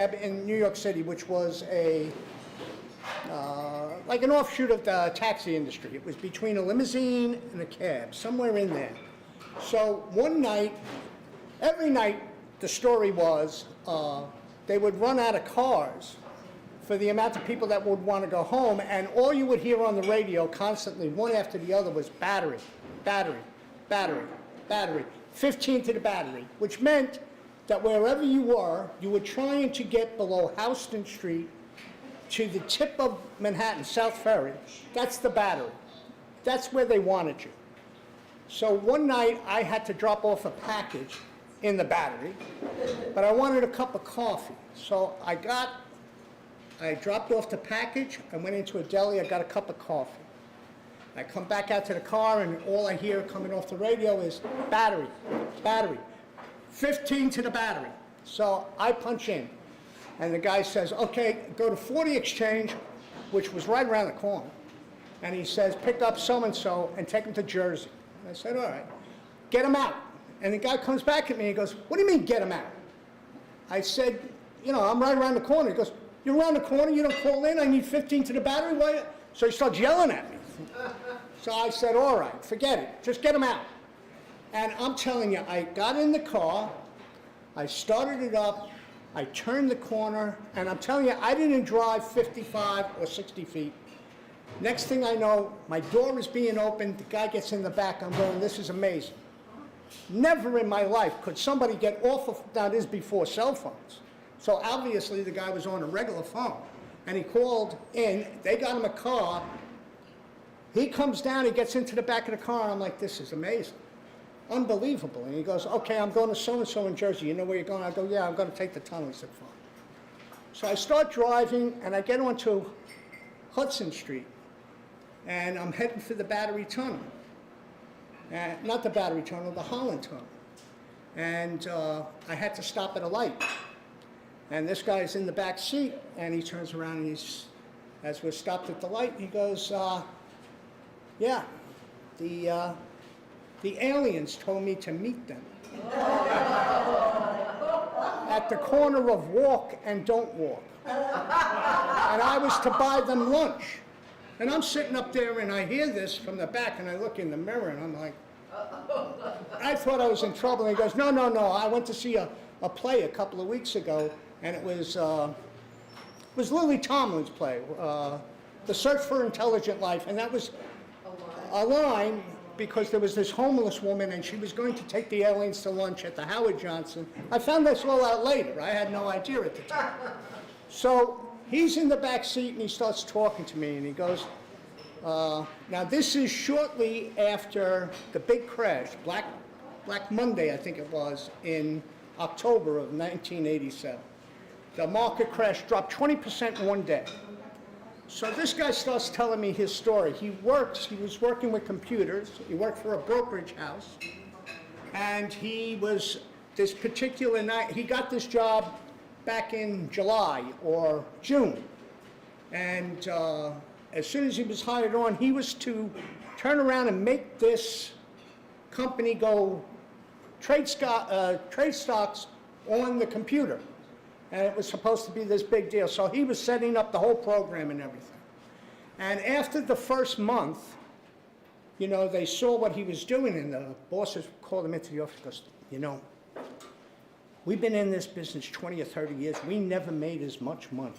in New York City, which was a like an offshoot of the taxi industry. It was between a limousine and a cab, somewhere in there. So one night, every night, the story was they would run out of cars for the amount of people that would want to go home, and all you would hear on the radio constantly, one after the other, was battery, battery, battery, battery, 15 to the battery, which meant that wherever you were trying to get below Houston Street to the tip of Manhattan, South Ferry. That's the battery. That's where they wanted you. So one night I had to drop off a package in the battery, but I wanted a cup of coffee. So I dropped off the package, I went into a deli, I got a cup of coffee. I come back out to the car and all I hear coming off the radio is battery, battery, 15 to the battery. So I punch in and the guy says, okay, go to 40 Exchange, which was right around the corner. And he says, pick up so-and-so and take him to Jersey. And I said, all right, get him out. And the guy comes back at me and he goes, what do you mean get him out? I said, you know, I'm right around the corner. He goes, you're around the corner, you don't call in, I need 15 to the battery? Why? So he starts yelling at me. So I said, all right, forget it, just get him out. And I'm telling you, I got in the car, I started it up, I turned the corner, and I'm telling you, I didn't drive 55 or 60 feet. Next thing I know, my door is being opened, the guy gets in the back, I'm going, this is amazing. Never in my life could somebody get off of, now this is before cell phones. So obviously the guy was on a regular phone, and he called in, they got him a car, he comes down, he gets into the back of the car, and I'm like, this is amazing. Unbelievable. And he goes, okay, I'm going to so-and-so in Jersey. You know where you're going? I go, yeah, I'm going to take the tunnel. He said, fine. So I start driving, and I get onto Hudson Street, and I'm heading for the Battery Tunnel. Not the Battery Tunnel, the Holland Tunnel. And I had to stop at a light. And this guy's in the back seat, and he turns around, and he's, as we're stopped at the light, he goes, yeah, the aliens told me to meet them at the corner of Walk and Don't Walk. And I was to buy them lunch. And I'm sitting up there and I hear this from the back and I look in the mirror and I'm like, I thought I was in trouble. And he goes, no, no, no, I went to see a play a couple of weeks ago and it was Lily Tomlin's play, The Search for Intelligent Life, and that was a line because there was this homeless woman and she was going to take the aliens to lunch at the Howard Johnson. I found this all out later. I had no idea at the time. So he's in the back seat and he starts talking to me and he goes, now this is shortly after the big crash, Black Monday I think it was, in October of 1987. The market crash dropped 20% in one day. So this guy starts telling me his story. He was working with computers. He worked for a brokerage house. And he was, this particular night, he got this job back in July or June. And as soon as he was hired on, he was to turn around and make this company go trade stocks on the computer. And it was supposed to be this big deal. So he was setting up the whole program and everything. And after the first month, you know, they saw what he was doing and the bosses called him into the office and goes, you know, we've been in this business 20 or 30 years. We never made as much money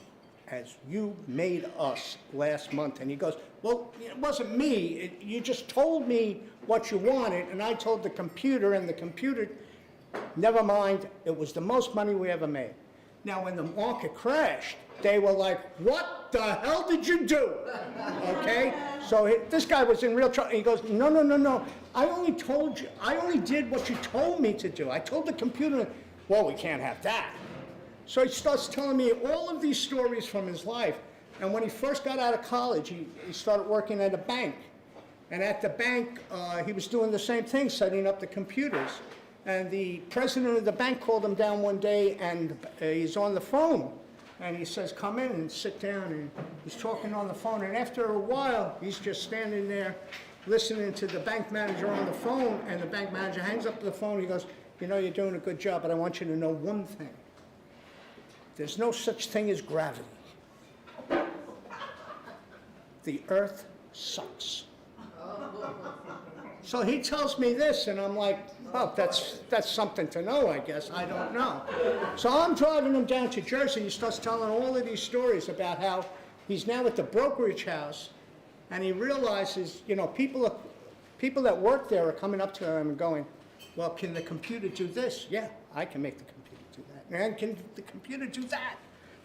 as you made us last month. And he goes, well, it wasn't me. You just told me what you wanted and I told the computer and the computer, never mind, it was the most money we ever made. Now, when the market crashed, they were like, what the hell did you do? Okay? So this guy was in real trouble. He goes, no, no, no, no. I only told you, I only did what you told me to do. I told the computer, well, we can't have that. So he starts telling me all of these stories from his life. And when he first got out of college, he started working at a bank. And at the bank, he was doing the same thing, setting up the computers. And the president of the bank called him down one day, and he's on the phone. And he says, come in and sit down. And he's talking on the phone. And after a while, he's just standing there listening to the bank manager on the phone. And the bank manager hangs up the phone. He goes, you know, you're doing a good job, but I want you to know one thing. there's no such thing as gravity. The earth sucks. So he tells me this, and I'm like, oh, that's something to know, I guess. I don't know. So I'm driving him down to Jersey. He starts telling all of these stories about how he's now at the brokerage house, and he realizes, you know, people that work there are coming up to him and going, well, can the computer do this? Yeah, I can make the computer do that. And can the computer do that?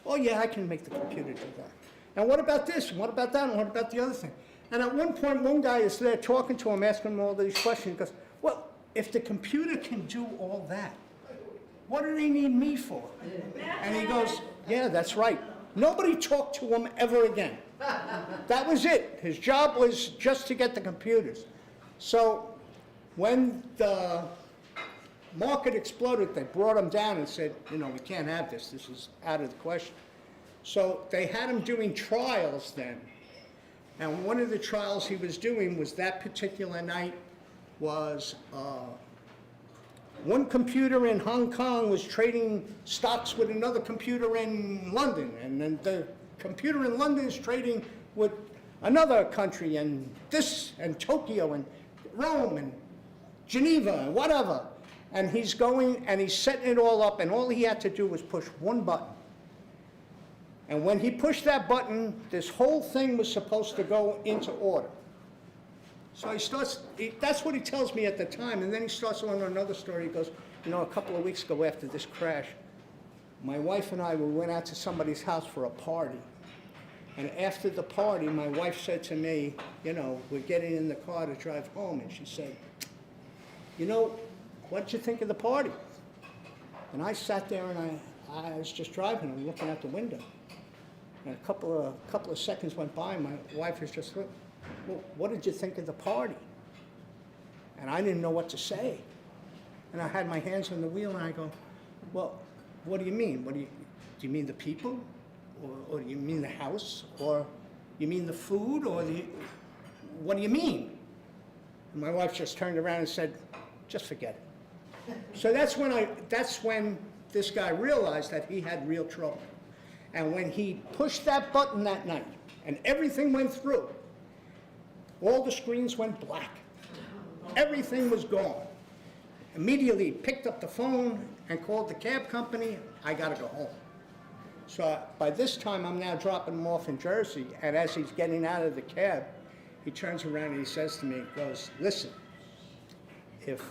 Oh, yeah, I can make the computer do that. And what about this? And what about that? And what about the other thing? And at one point, one guy is there talking to him, asking him all these questions. He goes, well, if the computer can do all that, what do they need me for? And he goes, yeah, that's right. Nobody talked to him ever again. That was it. His job was just to get the computers. So when the market exploded, they brought him down and said, you know, we can't have this. This is out of the question. So they had him doing trials then. And one of the trials he was doing was that particular night was one computer in Hong Kong was trading stocks with another computer in London. And then the computer in London is trading with another country, and this, and Tokyo, and Rome, and Geneva, and whatever. And he's going, and he's setting it all up, and all he had to do was push one button. And when he pushed that button, this whole thing was supposed to go into order. So he starts, that's what he tells me at the time, and then he starts on another story. He goes, you know, a couple of weeks ago after this crash, my wife and I, we went out to somebody's house for a party. And after the party, my wife said to me, you know, we're getting in the car to drive home, and she said, you know, what'd you think of the party? And I sat there and I was just driving and looking out the window. And a couple of seconds went by, and my wife was just, well, what did you think of the party? And I didn't know what to say. And I had my hands on the wheel, and I go, well, what do you mean? Do you mean the people? Or do you mean the house? Or you mean the food? Or what do you mean? And my wife just turned around and said, just forget it. So that's when this guy realized that he had real trouble. And when he pushed that button that night, and everything went through, all the screens went black. Everything was gone. Immediately picked up the phone and called the cab company. I got to go home. So by this time, I'm now dropping him off in Jersey, and as he's getting out of the cab, he turns around and he says to me, he goes, listen, if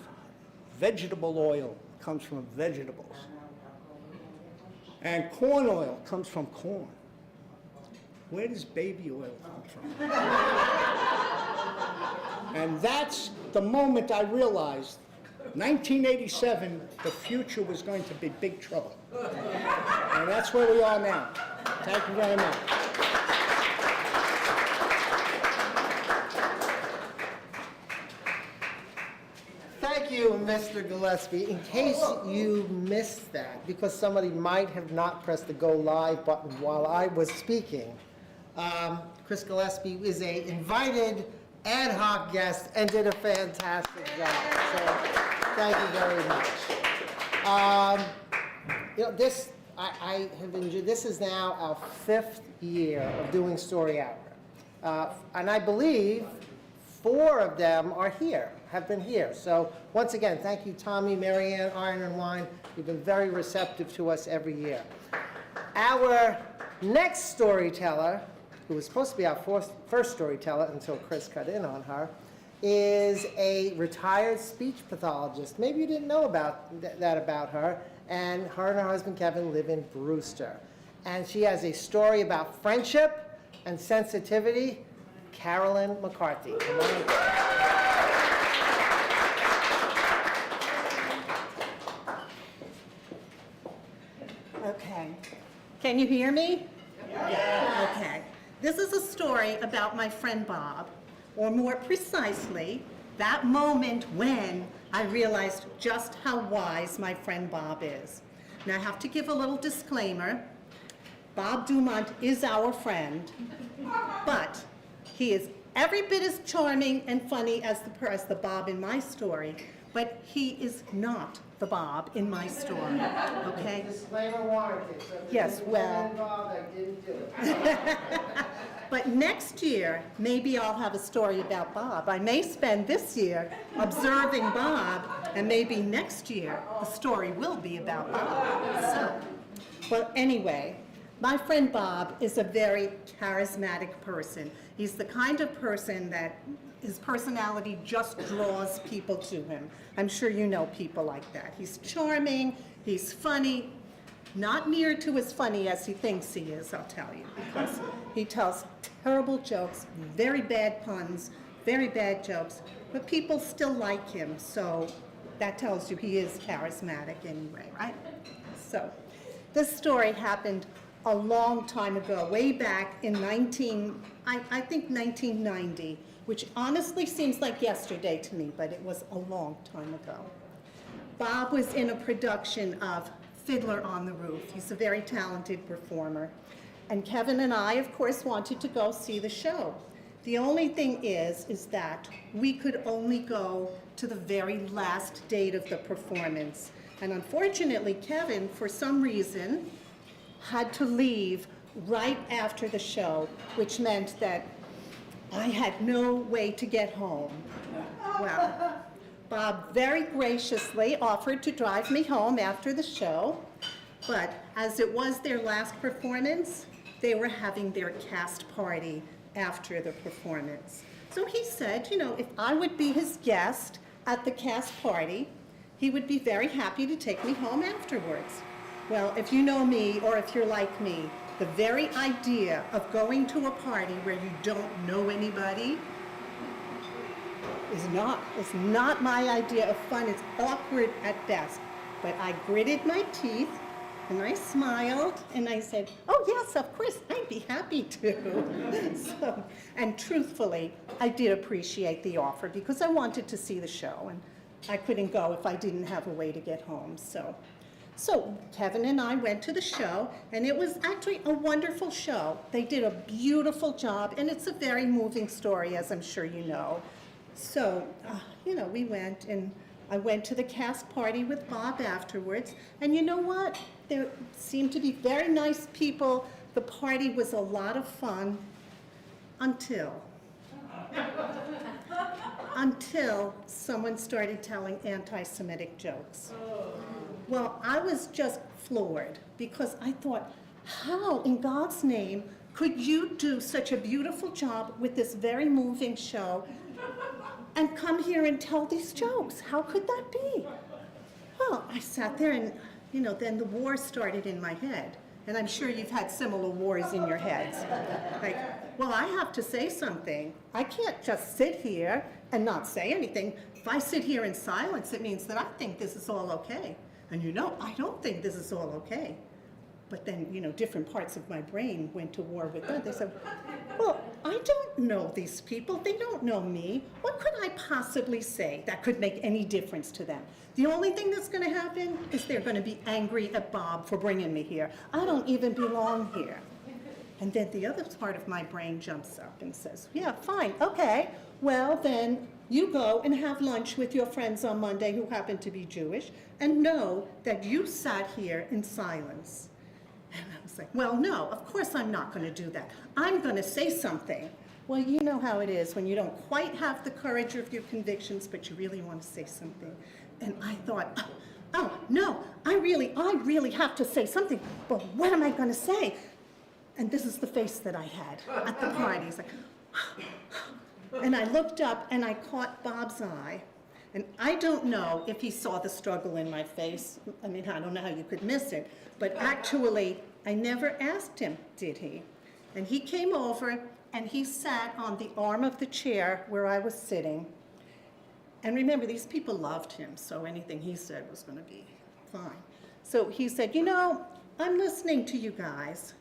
vegetable oil comes from vegetables, and corn oil comes from corn, where does baby oil come from? And that's the moment I realized, 1987, the future was going to be big trouble. And that's where we are now. Thank you very much. Thank you, Mr. Gillespie. In case you missed that, because somebody might have not pressed the go live button while I was speaking, Chris Gillespie is an invited ad hoc guest and did a fantastic job. So thank you very much. You know, this, I have enjoyed, this is now our 5th year of doing Story Hour. And I believe 4 of them are here, have been here. So once again, thank you, Tommy, Marianne, Iron and Wine. You've been very receptive to us every year. Our next storyteller, who was supposed to be our first storyteller until Chris cut in on her, is a retired speech pathologist. Maybe you didn't know about that about her. And her husband, Kevin, live in Brewster. And she has a story about friendship and sensitivity. Carolyn McCarthy. Okay. Can you hear me? Yeah. Okay. This is a story about my friend Bob, or more precisely, that moment when I realized just how wise my friend Bob is. Now I have to give a little disclaimer. Bob Dumont is our friend, but he is every bit as charming and funny as the Bob in my story, but he is not the Bob in my story, okay? Disclaimer warranted. So if Yes, it well- wasn't involved, I didn't do it. But next year, maybe I'll have a story about Bob. I may spend this year observing Bob, and maybe next year, the story will be about Bob. So, well, anyway, my friend Bob is a very charismatic person. He's the kind of person that his personality just draws people to him. I'm sure you know people like that. He's charming, he's funny, not near to as funny as he thinks he is, I'll tell you, because he tells terrible jokes, very bad puns, very bad jokes, but people still like him, so that tells you he is charismatic anyway, right? So, this story happened a long time ago, way back in I think 1990, which honestly seems like yesterday to me, but it was a long time ago. Bob was in a production of Fiddler on the Roof. He's a very talented performer. And Kevin and I, of course, wanted to go see the show. The only thing is that we could only go to the very last date of the performance. And unfortunately, Kevin, for some reason, had to leave right after the show, which meant that I had no way to get home. Well, Bob very graciously offered to drive me home after the show, but as it was their last performance, they were having their cast party after the performance. So he said, you know, if I would be his guest at the cast party, he would be very happy to take me home afterwards. Well, if you know me, or if you're like me, the very idea of going to a party where you don't know anybody is not my idea of fun. It's awkward at best. But I gritted my teeth, and I smiled, and I said, oh yes, of course, I'd be happy to. So, and truthfully, I did appreciate the offer because I wanted to see the show, and I couldn't go if I didn't have a way to get home. So Kevin and I went to the show, and it was actually a wonderful show. They did a beautiful job, and it's a very moving story, as I'm sure you know. So, you know, we went, and I went to the cast party with Bob afterwards, and you know what? There seemed to be very nice people. The party was a lot of fun until someone started telling anti-Semitic jokes. Well, I was just floored because I thought, how in God's name could you do such a beautiful job with this very moving show and come here and tell these jokes? How could that be? Well, I sat there and, you know, then the war started in my head. And I'm sure you've had similar wars in your heads. Like, well, I have to say something. I can't just sit here and not say anything. If I sit here in silence, it means that I think this is all okay. And you know, I don't think this is all okay. But then, you know, different parts of my brain went to war with that. They said, well, I don't know these people. They don't know me. What could I possibly say that could make any difference to them? The only thing that's going to happen is they're going to be angry at Bob for bringing me here. I don't even belong here. And then the other part of my brain jumps up and says, yeah, fine, okay. Well, then you go and have lunch with your friends on Monday who happen to be Jewish and know that you sat here in silence. And I was like, well, no, of course I'm not going to do that. I'm going to say something. Well, you know how it is when you don't quite have the courage of your convictions, but you really want to say something. And I thought, oh, no, I really have to say something. But what am I going to say? And this is the face that I had at the party. It's like, and I looked up and I caught Bob's eye. And I don't know if he saw the struggle in my face. I mean, I don't know how you could miss it. But actually, I never asked him, did he? And he came over and he sat on the arm of the chair where I was sitting. And remember, these people loved him, so anything he said was going to be fine. So he said, you know, I'm listening to you guys.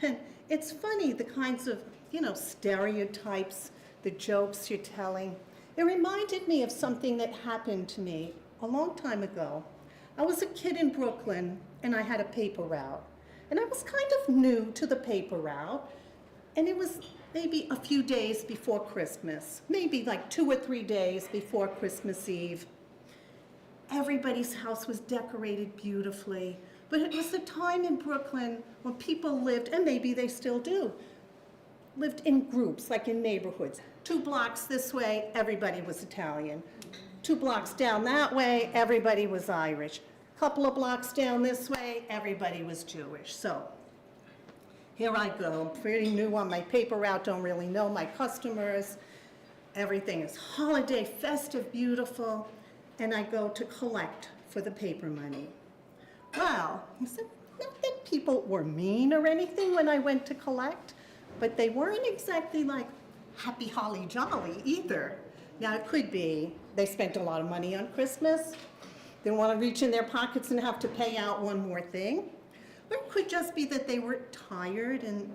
And it's funny, the kinds of, you know, stereotypes, the jokes you're telling. It reminded me of something that happened to me a long time ago. I was a kid in Brooklyn, and I had a paper route. And I was kind of new to the paper route, and it was maybe a few days before Christmas, maybe like 2 or 3 days before Christmas Eve. everybody's house was decorated beautifully. But it was a time in Brooklyn when people lived, and maybe they still do, lived in groups, like in neighborhoods. 2 blocks this way, everybody was Italian. 2 blocks down that way, everybody was Irish. Couple of blocks down this way, everybody was Jewish. So here I go, pretty new on my paper route, don't really know my customers. Everything is holiday, festive, beautiful, and I go to collect for the paper money. Well, I said, not that people were mean or anything when I went to collect, but they weren't exactly like happy, holly, jolly either. Now, it could be they spent a lot of money on Christmas, they want to reach in their pockets and have to pay out one more thing. Or it could just be that they were tired and,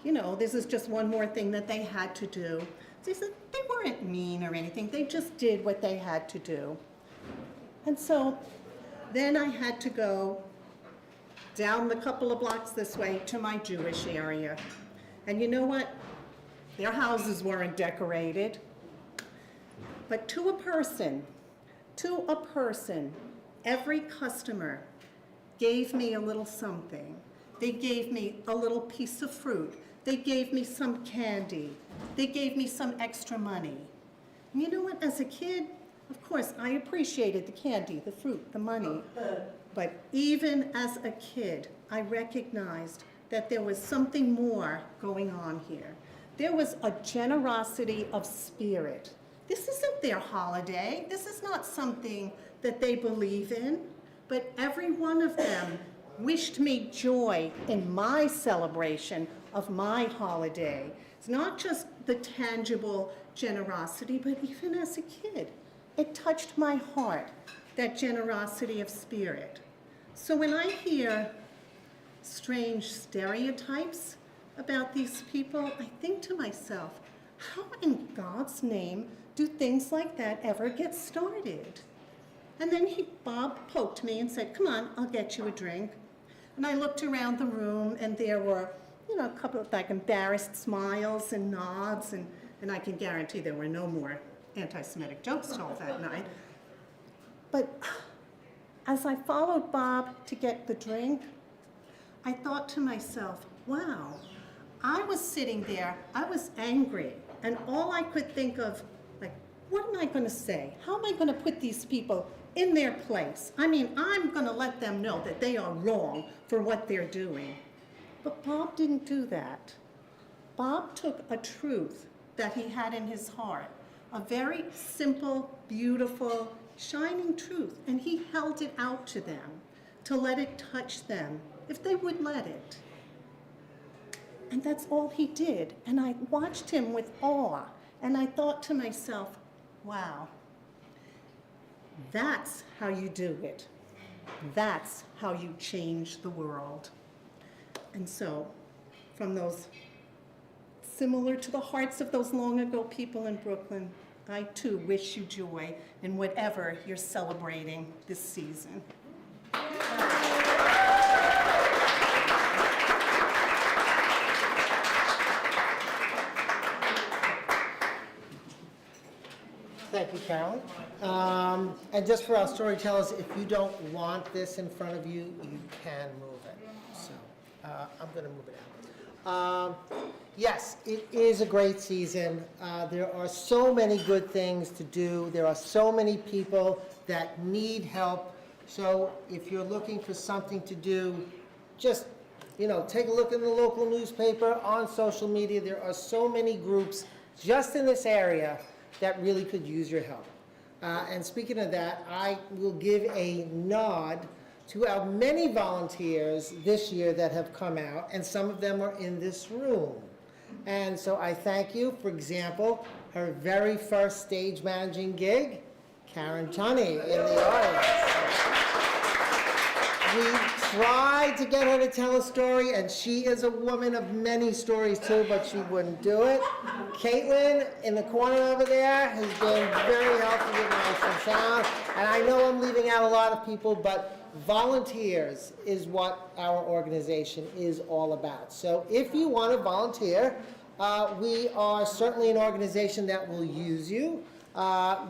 you know, this is just one more thing that they had to do. So he said they weren't mean or anything, they just did what they had to do. And so then I had to go down the couple of blocks this way to my Jewish area. And you know what? Their houses weren't decorated. But to a person, every customer gave me a little something. They gave me a little piece of fruit. They gave me some candy. They gave me some extra money. And you know what? As a kid, of course, I appreciated the candy, the fruit, the money. But even as a kid, I recognized that there was something more going on here. There was a generosity of spirit. This isn't their holiday. This is not something that they believe in. But every one of them wished me joy in my celebration of my holiday. It's not just the tangible generosity, but even as a kid, it touched my heart, that generosity of spirit. So when I hear strange stereotypes about these people, I think to myself, how in God's name do things like that ever get started? And then Bob poked me and said, come on, I'll get you a drink. And I looked around the room and there were, you know, a couple of like embarrassed smiles and nods, and I can guarantee there were no more anti-Semitic jokes told that night. But as I followed Bob to get the drink, I thought to myself, wow, I was sitting there, I was angry, and all I could think of, like, what am I gonna say? How am I gonna put these people in their place? I mean, I'm gonna let them know that they are wrong for what they're doing. But Bob didn't do that. Bob took a truth that he had in his heart, a very simple, beautiful, shining truth, and he held it out to them to let it touch them, if they would let it. And that's all he did. And I watched him with awe, and I thought to myself, wow, that's how you do it. That's how you change the world. And so, from those, similar to the hearts of those long ago people in Brooklyn, I too wish you joy in whatever you're celebrating this season. Thank you, Carolyn. And just for our storytellers, if you don't want this in front of you, you can move it. So I'm going to move it out. Yes, it is a great season. There are so many good things to do. There are so many people that need help. So if you're looking for something to do, just, you know, take a look in the local newspaper, on social media. There are so many groups just in this area that really could use your help. And speaking of that, I will give a nod to our many volunteers this year that have come out, and some of them are in this room. And so I thank you. For example, her very first stage managing gig, Karen Tunney in the audience. We tried to get her to tell a story, and she is a woman of many stories too, but she wouldn't do it. Caitlin in the corner over there has been very helpful with Nice and Sound. And I know I'm leaving out a lot of people, but volunteers is what our organization is all about. So if you want to volunteer, we are certainly an organization that will use you.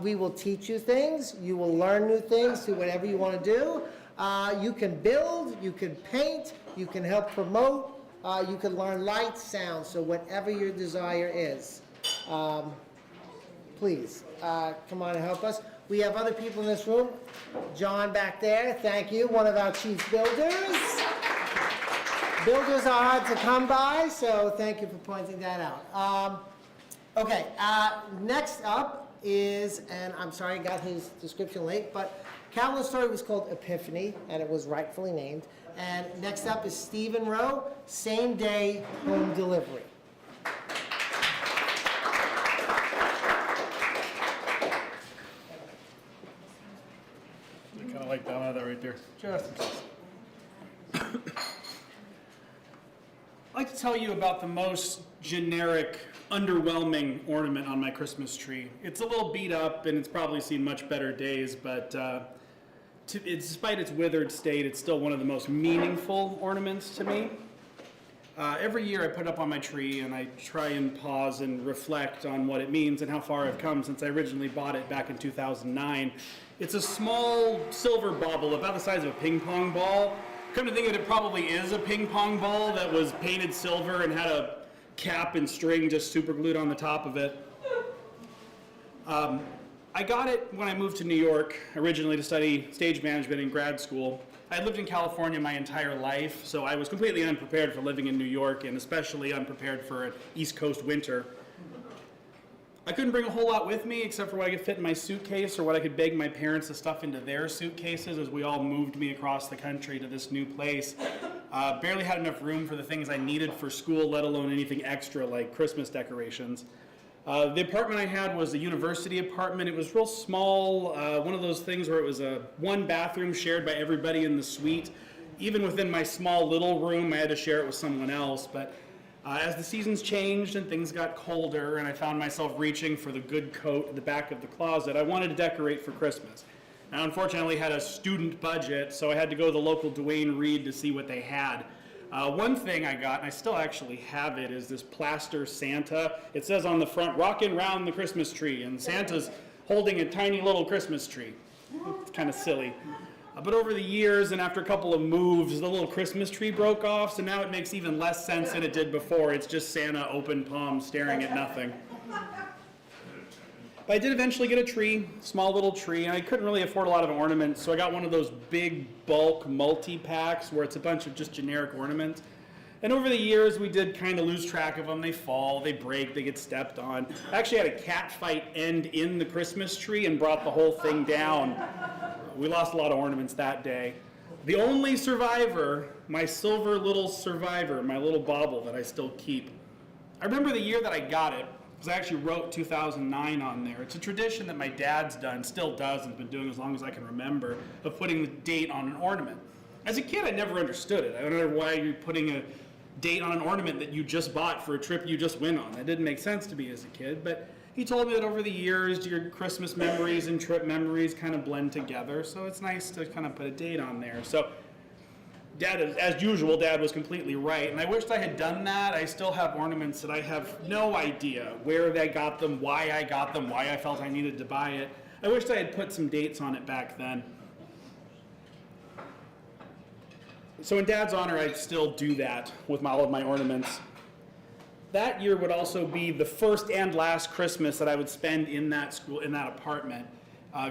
We will teach you things. You will learn new things, do whatever you want to do. You can build, you can paint, you can help promote, you can learn light, sound, so whatever your desire is. Please, come on and help us. We have other people in this room. John back there, thank you, one of our chief builders. Builders are hard to come by, so thank you for pointing that out. Okay, next up is, and I'm sorry I got his description late, but Carolyn's story was called Epiphany, and it was rightfully named. And next up is Stephen Rowe, same day home delivery. I kind of like that right there. Sure. I'd like to tell you about the most generic, underwhelming ornament on my Christmas tree. It's a little beat up and it's probably seen much better days, but despite its withered state, it's still one of the most meaningful ornaments to me. Every year I put it up on my tree and I try and pause and reflect on what it means and how far I've come since I originally bought it back in 2009. It's a small silver bauble about the size of a ping pong ball. Come to think of it, it probably is a ping pong ball that was painted silver and had a cap and string just super glued on the top of it. I got it when I moved to New York originally to study stage management in grad school. I had lived in California my entire life, so I was completely unprepared for living in New York and especially unprepared for an East Coast winter. I couldn't bring a whole lot with me except for what I could fit in my suitcase or what I could beg my parents to stuff into their suitcases as we all moved me across the country to this new place. Barely had enough room for the things I needed for school, let alone anything extra like Christmas decorations. The apartment I had was a university apartment. It was real small, one of those things where it was a one bathroom shared by everybody in the suite. Even within my small little room, I had to share it with someone else. But as the seasons changed and things got colder and I found myself reaching for the good coat at the back of the closet, I wanted to decorate for Christmas. Now, unfortunately, I had a student budget, so I had to go to the local Duane Reade to see what they had. One thing I got, and I still actually have it, is this plaster Santa. It says on the front, "Rockin' round the Christmas tree," and Santa's holding a tiny little Christmas tree. It's kind of silly. But over the years and after a couple of moves, the little Christmas tree broke off, so now it makes even less sense than it did before. It's just Santa open palm staring at nothing. But I did eventually get a tree, small little tree, and I couldn't really afford a lot of ornaments, so I got one of those big bulk multi-packs where it's a bunch of just generic ornaments. And over the years, we did kind of lose track of them. They fall, they break, they get stepped on. I actually had a cat fight end in the Christmas tree and brought the whole thing down. We lost a lot of ornaments that day. The only survivor, my silver little survivor, my little bauble that I still keep. I remember the year that I got it, because I actually wrote 2009 on there. It's a tradition that my dad's done, still does, and has been doing as long as I can remember, of putting the date on an ornament. As a kid, I never understood it. I don't know why you're putting a date on an ornament that you just bought for a trip you just went on. That didn't make sense to me as a kid, but he told me that over the years, your Christmas memories and trip memories kind of blend together, so it's nice to kind of put a date on there. So Dad, as usual, Dad was completely right, and I wished I had done that. I still have ornaments that I have no idea where they got them, why I got them, why I felt I needed to buy it. I wished I had put some dates on it back then. So in Dad's honor, I still do that with all of my ornaments. That year would also be the first and last Christmas that I would spend in that school, in that apartment.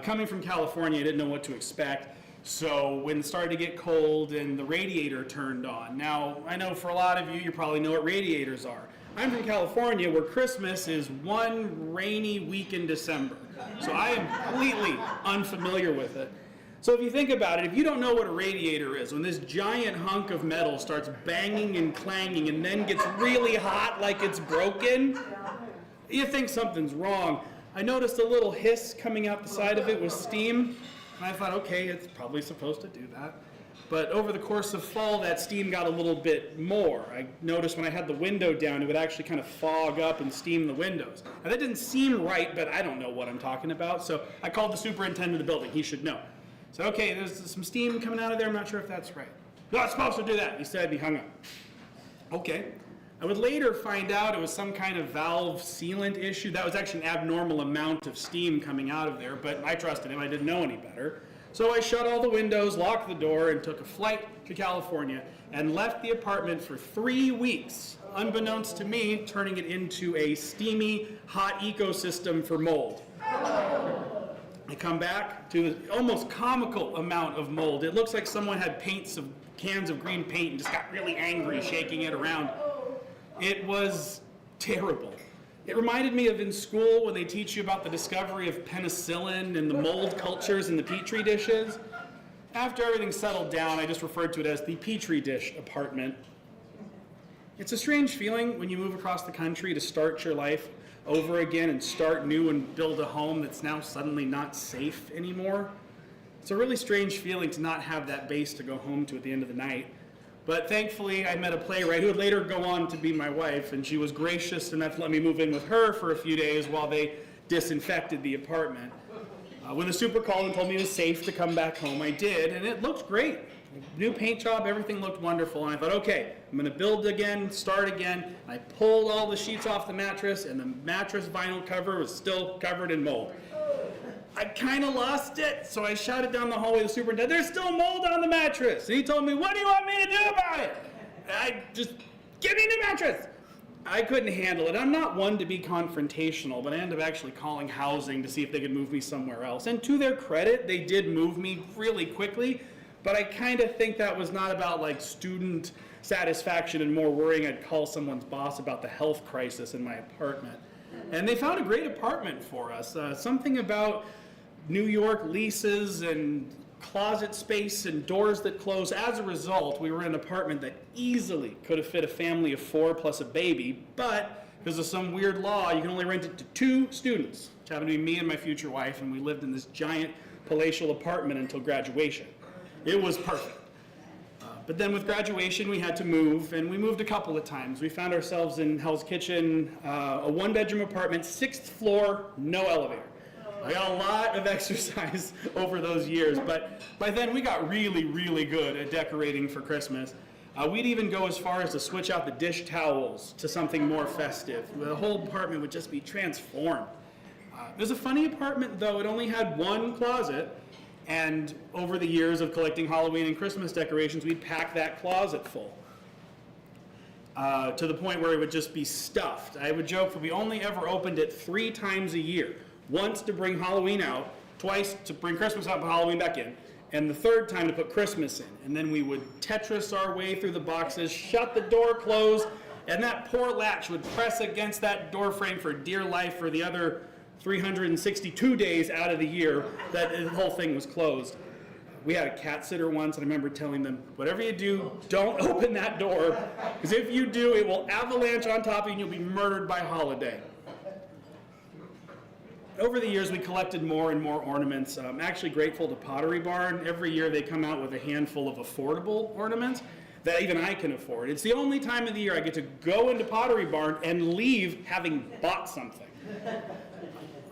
Coming from California, I didn't know what to expect. So when it started to get cold and the radiator turned on. Now, I know for a lot of you, you probably know what radiators are. I'm from California where Christmas is one rainy week in December. So I am completely unfamiliar with it. So if you think about it, if you don't know what a radiator is, when this giant hunk of metal starts banging and clanging and then gets really hot like it's broken, you think something's wrong. I noticed a little hiss coming out the side of it with steam. And I thought, okay, it's probably supposed to do that. But over the course of fall, that steam got a little bit more. I noticed when I had the window down, it would actually kind of fog up and steam the windows. Now that didn't seem right, but I don't know what I'm talking about. So I called the superintendent of the building. He should know. So, okay, there's some steam coming out of there. I'm not sure if that's right. No, it's supposed to do that. He said, he hung up. Okay. I would later find out it was some kind of valve sealant issue. That was actually an abnormal amount of steam coming out of there, but I trusted him. I didn't know any better. So I shut all the windows, locked the door, and took a flight to California and left the apartment for 3 weeks, unbeknownst to me, turning it into a steamy, hot ecosystem for mold. I come back to an almost comical amount of mold. It looks like someone had cans of green paint and just got really angry shaking it around. It was terrible. It reminded me of in school when they teach you about the discovery of penicillin and the mold cultures in the petri dishes. After everything settled down, I just referred to it as the petri dish apartment. It's a strange feeling when you move across the country to start your life over again and start new and build a home that's now suddenly not safe anymore. It's a really strange feeling to not have that base to go home to at the end of the night. But thankfully, I met a playwright who would later go on to be my wife, and she was gracious enough to let me move in with her for a few days while they disinfected the apartment. When the super called and told me it was safe to come back home, I did, and it looked great. New paint job, everything looked wonderful, and I thought, okay, I'm gonna build again, start again. I pulled all the sheets off the mattress, and the mattress vinyl cover was still covered in mold. I kind of lost it, so I shouted down the hallway to the superintendent, there's still mold on the mattress. And he told me, what do you want me to do about it? Give me a new mattress. I couldn't handle it. I'm not one to be confrontational, but I ended up actually calling housing to see if they could move me somewhere else. And to their credit, they did move me really quickly, but I kind of think that was not about like student satisfaction and more worrying I'd call someone's boss about the health crisis in my apartment. And they found a great apartment for us. Something about New York leases and closet space and doors that close. As a result, we were in an apartment that easily could have fit a family of 4 plus a baby, but because of some weird law, you can only rent it to 2 students, which happened to be me and my future wife, and we lived in this giant palatial apartment until graduation. It was perfect. But then with graduation, we had to move, and we moved a couple of times. We found ourselves in Hell's Kitchen, a 1-bedroom apartment, 6th floor, no elevator. I got a lot of exercise over those years, but by then we got really, really good at decorating for Christmas. We'd even go as far as to switch out the dish towels to something more festive. The whole apartment would just be transformed. It was a funny apartment, though. It only had 1 closet, and over the years of collecting Halloween and Christmas decorations, we'd pack that closet full to the point where it would just be stuffed. I would joke that we only ever opened it 3 times a year. Once to bring Halloween out, twice to bring Christmas out and put Halloween back in, and the 3rd time to put Christmas in. And then we would Tetris our way through the boxes, shut the door closed, and that poor latch would press against that door frame for dear life for the other 362 days out of the year that the whole thing was closed. We had a cat sitter once, and I remember telling them, whatever you do, don't open that door, because if you do, it will avalanche on top of you and you'll be murdered by holiday. Over the years, we collected more and more ornaments. I'm actually grateful to Pottery Barn. Every year, they come out with a handful of affordable ornaments that even I can afford. It's the only time of the year I get to go into Pottery Barn and leave having bought something.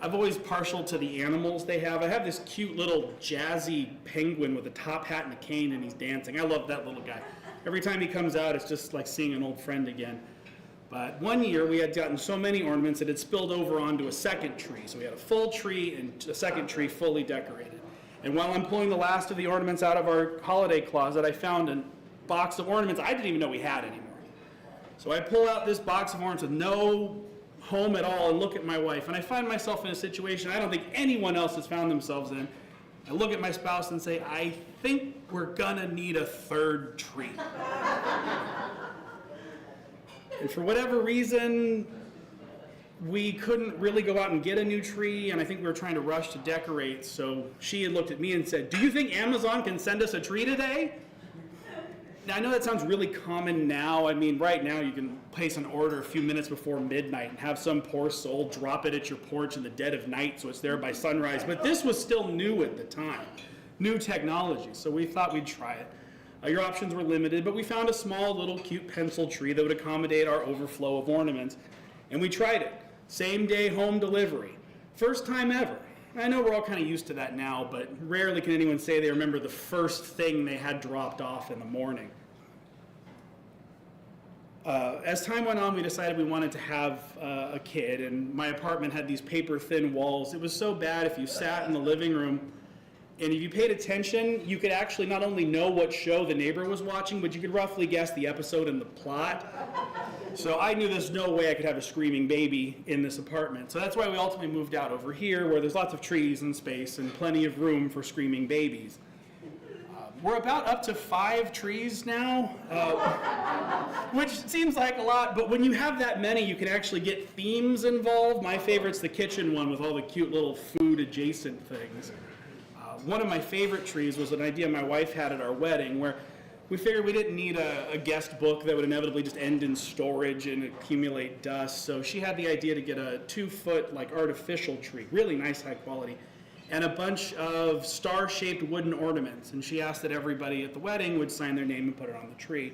I'm always partial to the animals they have. I have this cute little jazzy penguin with a top hat and a cane, and he's dancing. I love that little guy. Every time he comes out, it's just like seeing an old friend again. But one year, we had gotten so many ornaments that it spilled over onto a second tree. So we had a full tree and a second tree fully decorated. And while I'm pulling the last of the ornaments out of our holiday closet, I found a box of ornaments I didn't even know we had anymore. So I pull out this box of ornaments with no home at all and look at my wife. And I find myself in a situation I don't think anyone else has found themselves in. I look at my spouse and say, I think we're gonna need a 3rd tree. And for whatever reason, we couldn't really go out and get a new tree, and I think we were trying to rush to decorate, so she had looked at me and said, do you think Amazon can send us a tree today? Now, I know that sounds really common now. I mean, right now you can place an order a few minutes before midnight and have some poor soul drop it at your porch in the dead of night so it's there by sunrise, but this was still new at the time, new technology, so we thought we'd try it. Your options were limited, but we found a small little cute pencil tree that would accommodate our overflow of ornaments, and we tried it. Same day home delivery. First time ever. I know we're all kind of used to that now, but rarely can anyone say they remember the first thing they had dropped off in the morning. As time went on, we decided we wanted to have a kid, and my apartment had these paper-thin walls. It was so bad if you sat in the living room, and if you paid attention, you could actually not only know what show the neighbor was watching, but you could roughly guess the episode and the plot. So I knew there's no way I could have a screaming baby in this apartment. So that's why we ultimately moved out over here, where there's lots of trees and space and plenty of room for screaming babies. We're about up to 5 trees now, which seems like a lot, but when you have that many, you can actually get themes involved. My favorite's the kitchen one with all the cute little food adjacent things. One of my favorite trees was an idea my wife had at our wedding, where we figured we didn't need a guest book that would inevitably just end in storage and accumulate dust. So she had the idea to get a 2-foot like artificial tree, really nice, high quality, and a bunch of star-shaped wooden ornaments. And she asked that everybody at the wedding would sign their name and put it on the tree.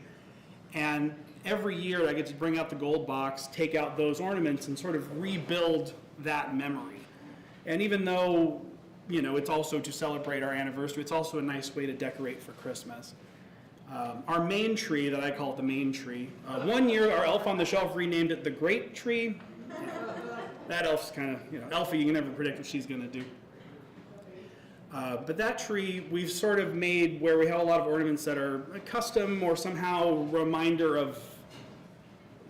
And every year I get to bring out the gold box, take out those ornaments, and sort of rebuild that memory. And even though, you know, it's also to celebrate our anniversary, it's also a nice way to decorate for Christmas. Our main tree, that I call it the main tree, one year our elf on the shelf renamed it the Great Tree. That elf's kind of, you know, Elfie, you can never predict what she's going to do. But that tree, we've sort of made where we have a lot of ornaments that are custom or somehow reminder of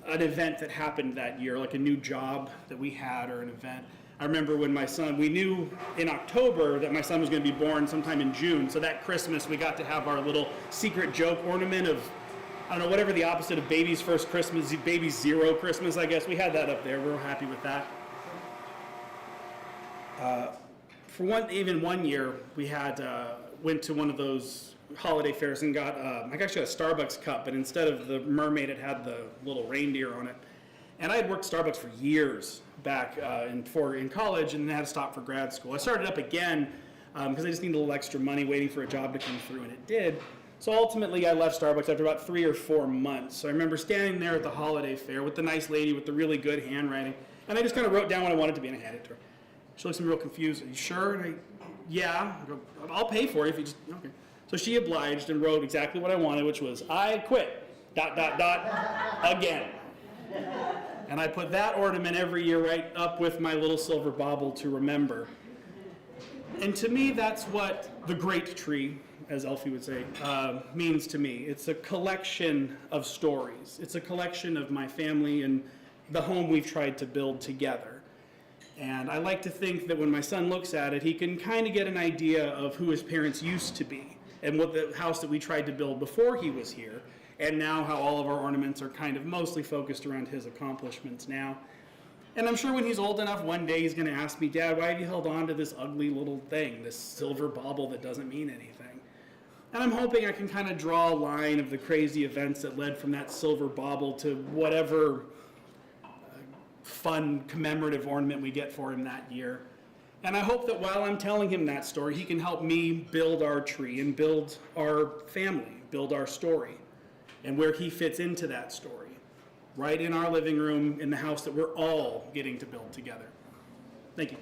an event that happened that year, like a new job that we had or an event. I remember when my son, we knew in October that my son was going to be born sometime in June, so that Christmas we got to have our little secret joke ornament of, I don't know, whatever the opposite of baby's first Christmas, baby's zero Christmas, I guess. We had that up there. We were happy with that. For even one year, we had went to one of those holiday fairs and got, I actually got a Starbucks cup, but instead of the mermaid, it had the little reindeer on it. And I had worked Starbucks for years back in college, and then had to stop for grad school. I started up again because I just needed a little extra money waiting for a job to come through, and it did. So ultimately, I left Starbucks after about 3 or 4 months. So I remember standing there at the holiday fair with the nice lady with the really good handwriting, and I just kind of wrote down what I wanted to be, and I handed it to her. She looks at me real confused. Are you sure? And yeah. I go, I'll pay for it if you just, okay. So she obliged and wrote exactly what I wanted, which was, I quit, ... again. And I put that ornament every year right up with my little silver bauble to remember. And to me, that's what the Great Tree, as Elfie would say, means to me. It's a collection of stories. It's a collection of my family and the home we've tried to build together. And I like to think that when my son looks at it, he can kind of get an idea of who his parents used to be and what the house that we tried to build before he was here, and now how all of our ornaments are kind of mostly focused around his accomplishments now. And I'm sure when he's old enough, one day he's going to ask me, Dad, why have you held on to this ugly little thing, this silver bauble that doesn't mean anything? And I'm hoping I can kind of draw a line of the crazy events that led from that silver bauble to whatever fun commemorative ornament we get for him that year. And I hope that while I'm telling him that story, he can help me build our tree and build our family, build our story, and where he fits into that story, right in our living room in the house that we're all getting to build together. Thank you.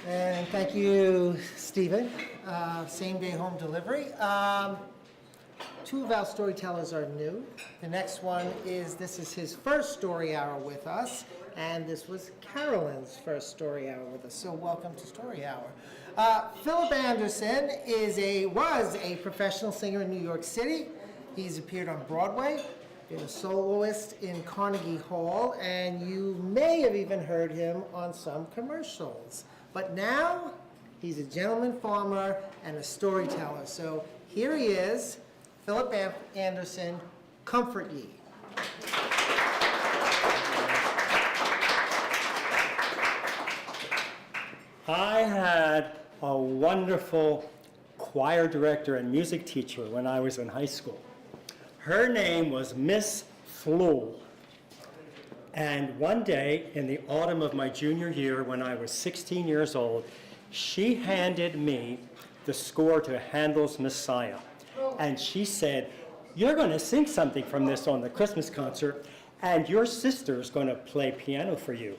And thank you, Stephen. Same-day home delivery. 2 of our storytellers are new. The next one this is his first story hour with us, and this was Carolyn's first story hour with us. So welcome to Story Hour. Philip Anderson was a professional singer in New York City. He's appeared on Broadway, been a soloist in Carnegie Hall, and you may have even heard him on some commercials. But now, he's a gentleman farmer and a storyteller. So here he is, Philip Anderson, Comfort Ye. I had a wonderful choir director and music teacher when I was in high school. Her name was Miss Flule. And one day in the autumn of my junior year, when I was 16 years old, she handed me the score to Handel's Messiah. And she said, you're going to sing something from this on the Christmas concert, and your sister's going to play piano for you.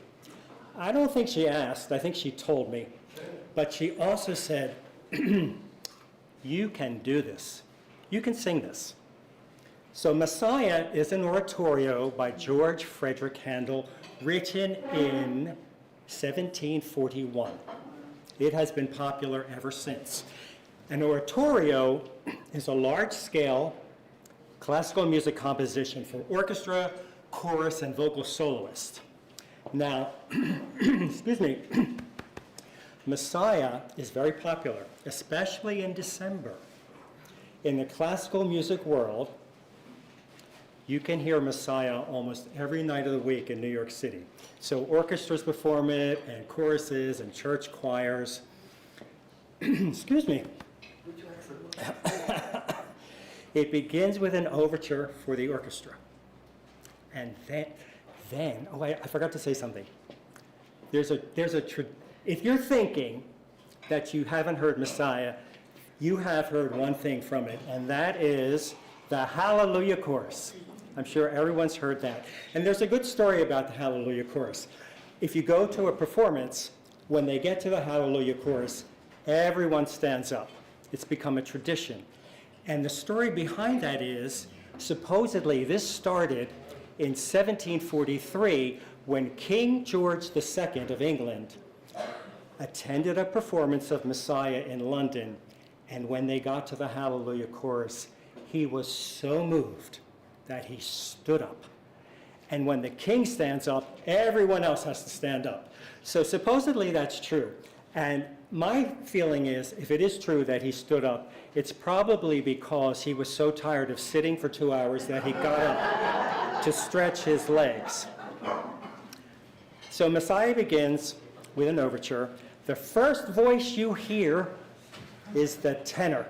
I don't think she asked, I think she told me. but she also said, you can do this. You can sing this. So Messiah is an oratorio by George Frederick Handel, written in 1741. It has been popular ever since. An oratorio is a large-scale classical music composition for orchestra, chorus, and vocal soloist. Now, excuse me, Messiah is very popular, especially in December. In the classical music world, you can hear Messiah almost every night of the week in New York City. So orchestras perform it, and choruses, and church choirs. Excuse me. It begins with an overture for the orchestra. And then, oh, I forgot to say something. If you're thinking that you haven't heard Messiah, you have heard one thing from it, and that is the Hallelujah Chorus. I'm sure everyone's heard that. And there's a good story about the Hallelujah Chorus. If you go to a performance, when they get to the Hallelujah Chorus, everyone stands up. It's become a tradition. And the story behind that is, supposedly this started in 1743 when King George II of England attended a performance of Messiah in London, and when they got to the Hallelujah Chorus, he was so moved that he stood up. And when the king stands up, everyone else has to stand up. So supposedly that's true. And my feeling is, if it is true that he stood up, it's probably because he was so tired of sitting for 2 hours that he got up to stretch his legs. So Messiah begins with an overture. The first voice you hear is the tenor.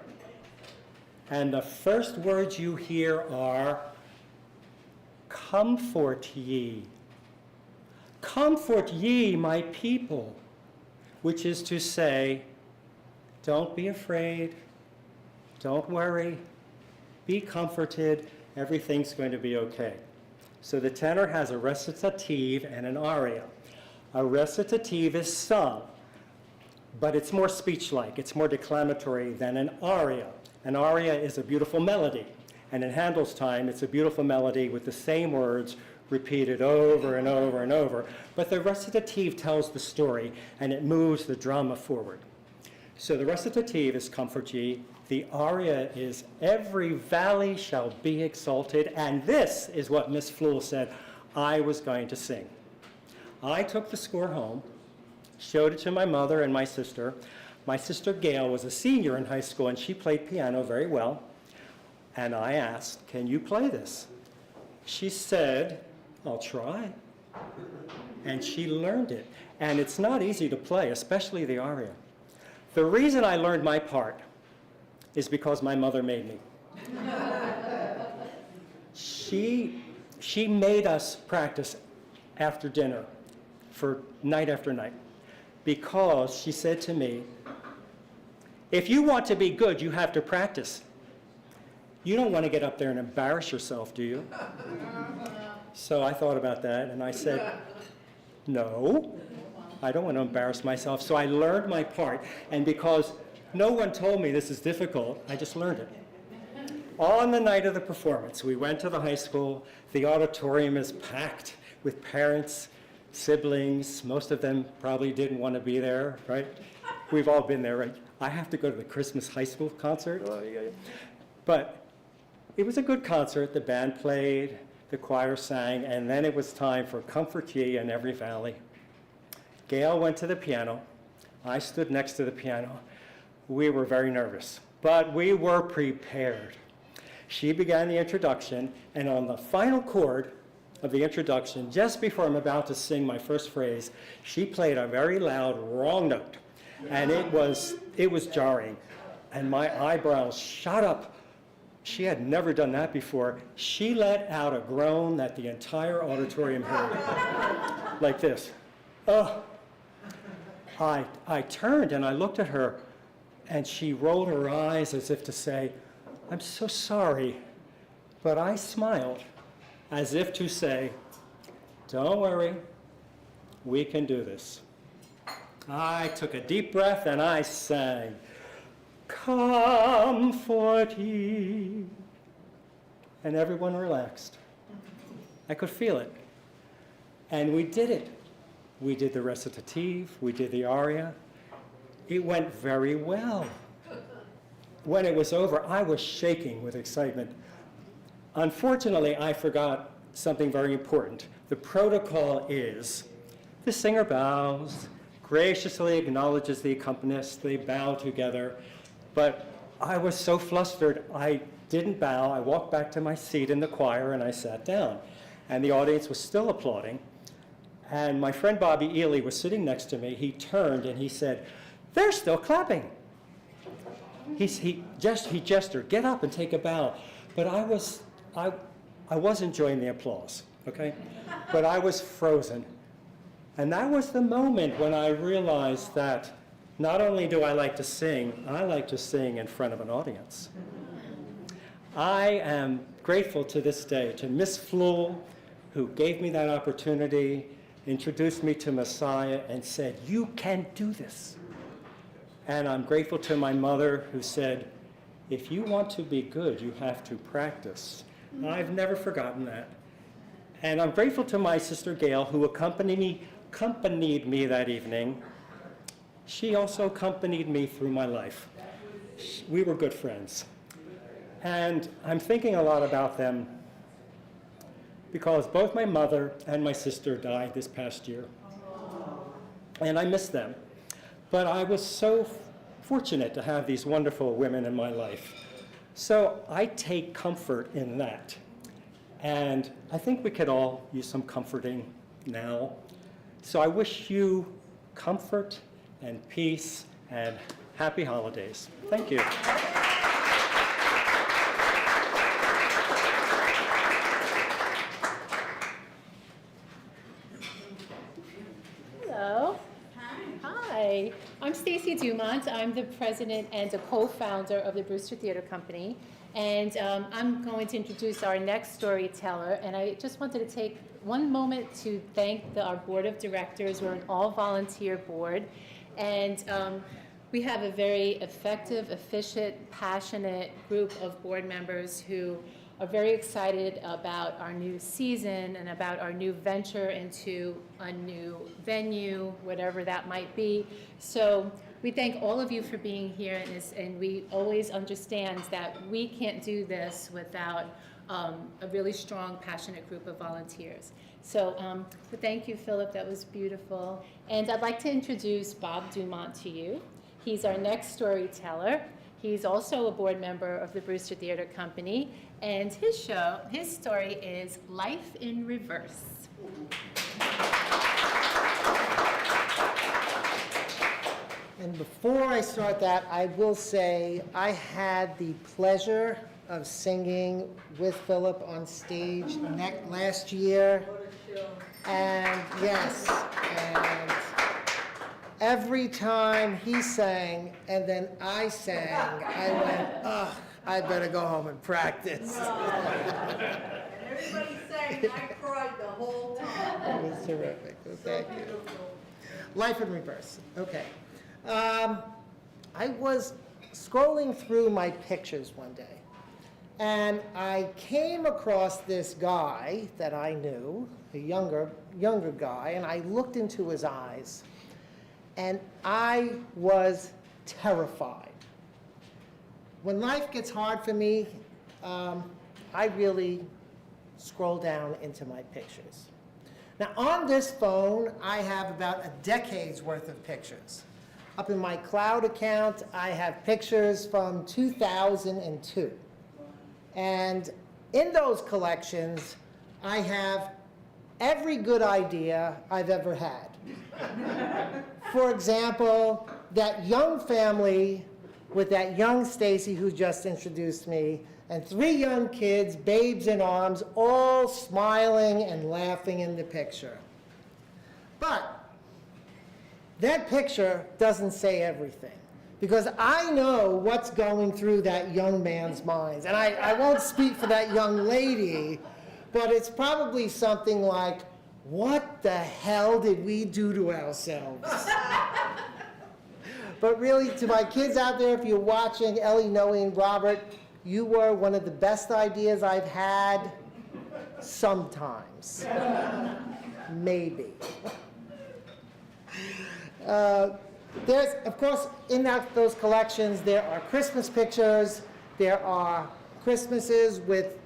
And the first words you hear are, "Comfort ye. Comfort ye, my people," which is to say, don't be afraid, don't worry, be comforted, everything's going to be okay. So the tenor has a recitative and an aria. A recitative is sung, but it's more speech-like, it's more declamatory than an aria. An aria is a beautiful melody, and in Handel's time, it's a beautiful melody with the same words repeated over and over and over. But the recitative tells the story, and it moves the drama forward. So the recitative is "Comfort ye." The aria is "Every valley shall be exalted," and this is what Miss Fluel said I was going to sing. I took the score home, showed it to my mother and my sister. My sister Gail was a senior in high school, and she played piano very well. And I asked, "Can you play this?" She said, "I'll try." And she learned it. And it's not easy to play, especially the aria. The reason I learned my part is because my mother made me. She made us practice after dinner for night after night, because she said to me, "If you want to be good, you have to practice. You don't want to get up there and embarrass yourself, do you?" So I thought about that, and I said, "No, I don't want to embarrass myself." So I learned my part, and because no one told me this is difficult, I just learned it. On the night of the performance, we went to the high school. The auditorium is packed with parents, siblings. Most of them probably didn't want to be there, right? We've all been there, right? I have to go to the Christmas high school concert. But it was a good concert. The band played, the choir sang, and then it was time for "Comfort ye in every valley." Gail went to the piano. I stood next to the piano. We were very nervous, but we were prepared. She began the introduction, and on the final chord of the introduction, just before I'm about to sing my first phrase, she played a very loud wrong note, and it was jarring, and my eyebrows shot up. She had never done that before. She let out a groan that the entire auditorium heard, like this. Oh. I turned and I looked at her, and she rolled her eyes as if to say, "I'm so sorry," but I smiled as if to say, "Don't worry, we can do this." I took a deep breath and I sang, "Comfort ye." And everyone relaxed. I could feel it. And we did it. We did the recitative, we did the aria. It went very well. When it was over, I was shaking with excitement. Unfortunately, I forgot something very important. The protocol is the singer bows, graciously acknowledges the accompanist, they bow together. But I was so flustered, I didn't bow. I walked back to my seat in the choir and I sat down. And the audience was still applauding. And my friend Bobby Ely was sitting next to me. He turned and he said, "They're still clapping." He gestured, "Get up and take a bow." But I was enjoying the applause, okay? But I was frozen. And that was the moment when I realized that not only do I like to sing, I like to sing in front of an audience. I am grateful to this day to Miss Fluhl, who gave me that opportunity, introduced me to Messiah, and said, "You can do this." And I'm grateful to my mother, who said, "If you want to be good, you have to practice." I've never forgotten that. And I'm grateful to my sister Gail, who accompanied me that evening. She also accompanied me through my life. We were good friends. And I'm thinking a lot about them because both my mother and my sister died this past year. And I miss them. But I was so fortunate to have these wonderful women in my life. So I take comfort in that. And I think we could all use some comforting now. So I wish you comfort and peace and happy holidays. Thank you. Hello. Hi. I'm Stacy Dumont. I'm the president and a co-founder of the Brewster Theater Company. And I'm going to introduce our next storyteller. And I just wanted to take one moment to thank our board of directors. We're an all-volunteer board. And we have a very effective, efficient, passionate group of board members who are very excited about our new season and about our new venture into a new venue, whatever that might be. So we thank all of you for being here, and we always understand that we can't do this without a really strong, passionate group of volunteers. So thank you, Philip, that was beautiful. And I'd like to introduce Bob Dumont to you. He's our next storyteller. He's also a board member of the Brewster Theater Company, and his story is Life in Reverse. And before I start that, I will say I had the pleasure of singing with Philip on stage last year. And yes, and every time he sang and then I sang, I went, "Ugh, I better go home and practice." Everybody sang, I cried the whole time. It was terrific. Well, thank you. Life in Reverse. Okay. I was scrolling through my pictures one day, and I came across this guy that I knew, a younger guy, and I looked into his eyes, and I was terrified. When life gets hard for me, I really scroll down into my pictures. Now, on this phone, I have about a decade's worth of pictures. Up in my cloud account, I have pictures from 2002. And in those collections, I have every good idea I've ever had. For example, that young family with that young Stacy who just introduced me, and 3 young kids, babes in arms, all smiling and laughing in the picture. But that picture doesn't say everything, because I know what's going through that young man's mind. And I won't speak for that young lady, but it's probably something like, what the hell did we do to ourselves? But really, to my kids out there, if you're watching, Ellie, Noe, and Robert, you were one of the best ideas I've had sometimes. Maybe. There's, of course, in those collections, there are Christmas pictures, there are Christmases with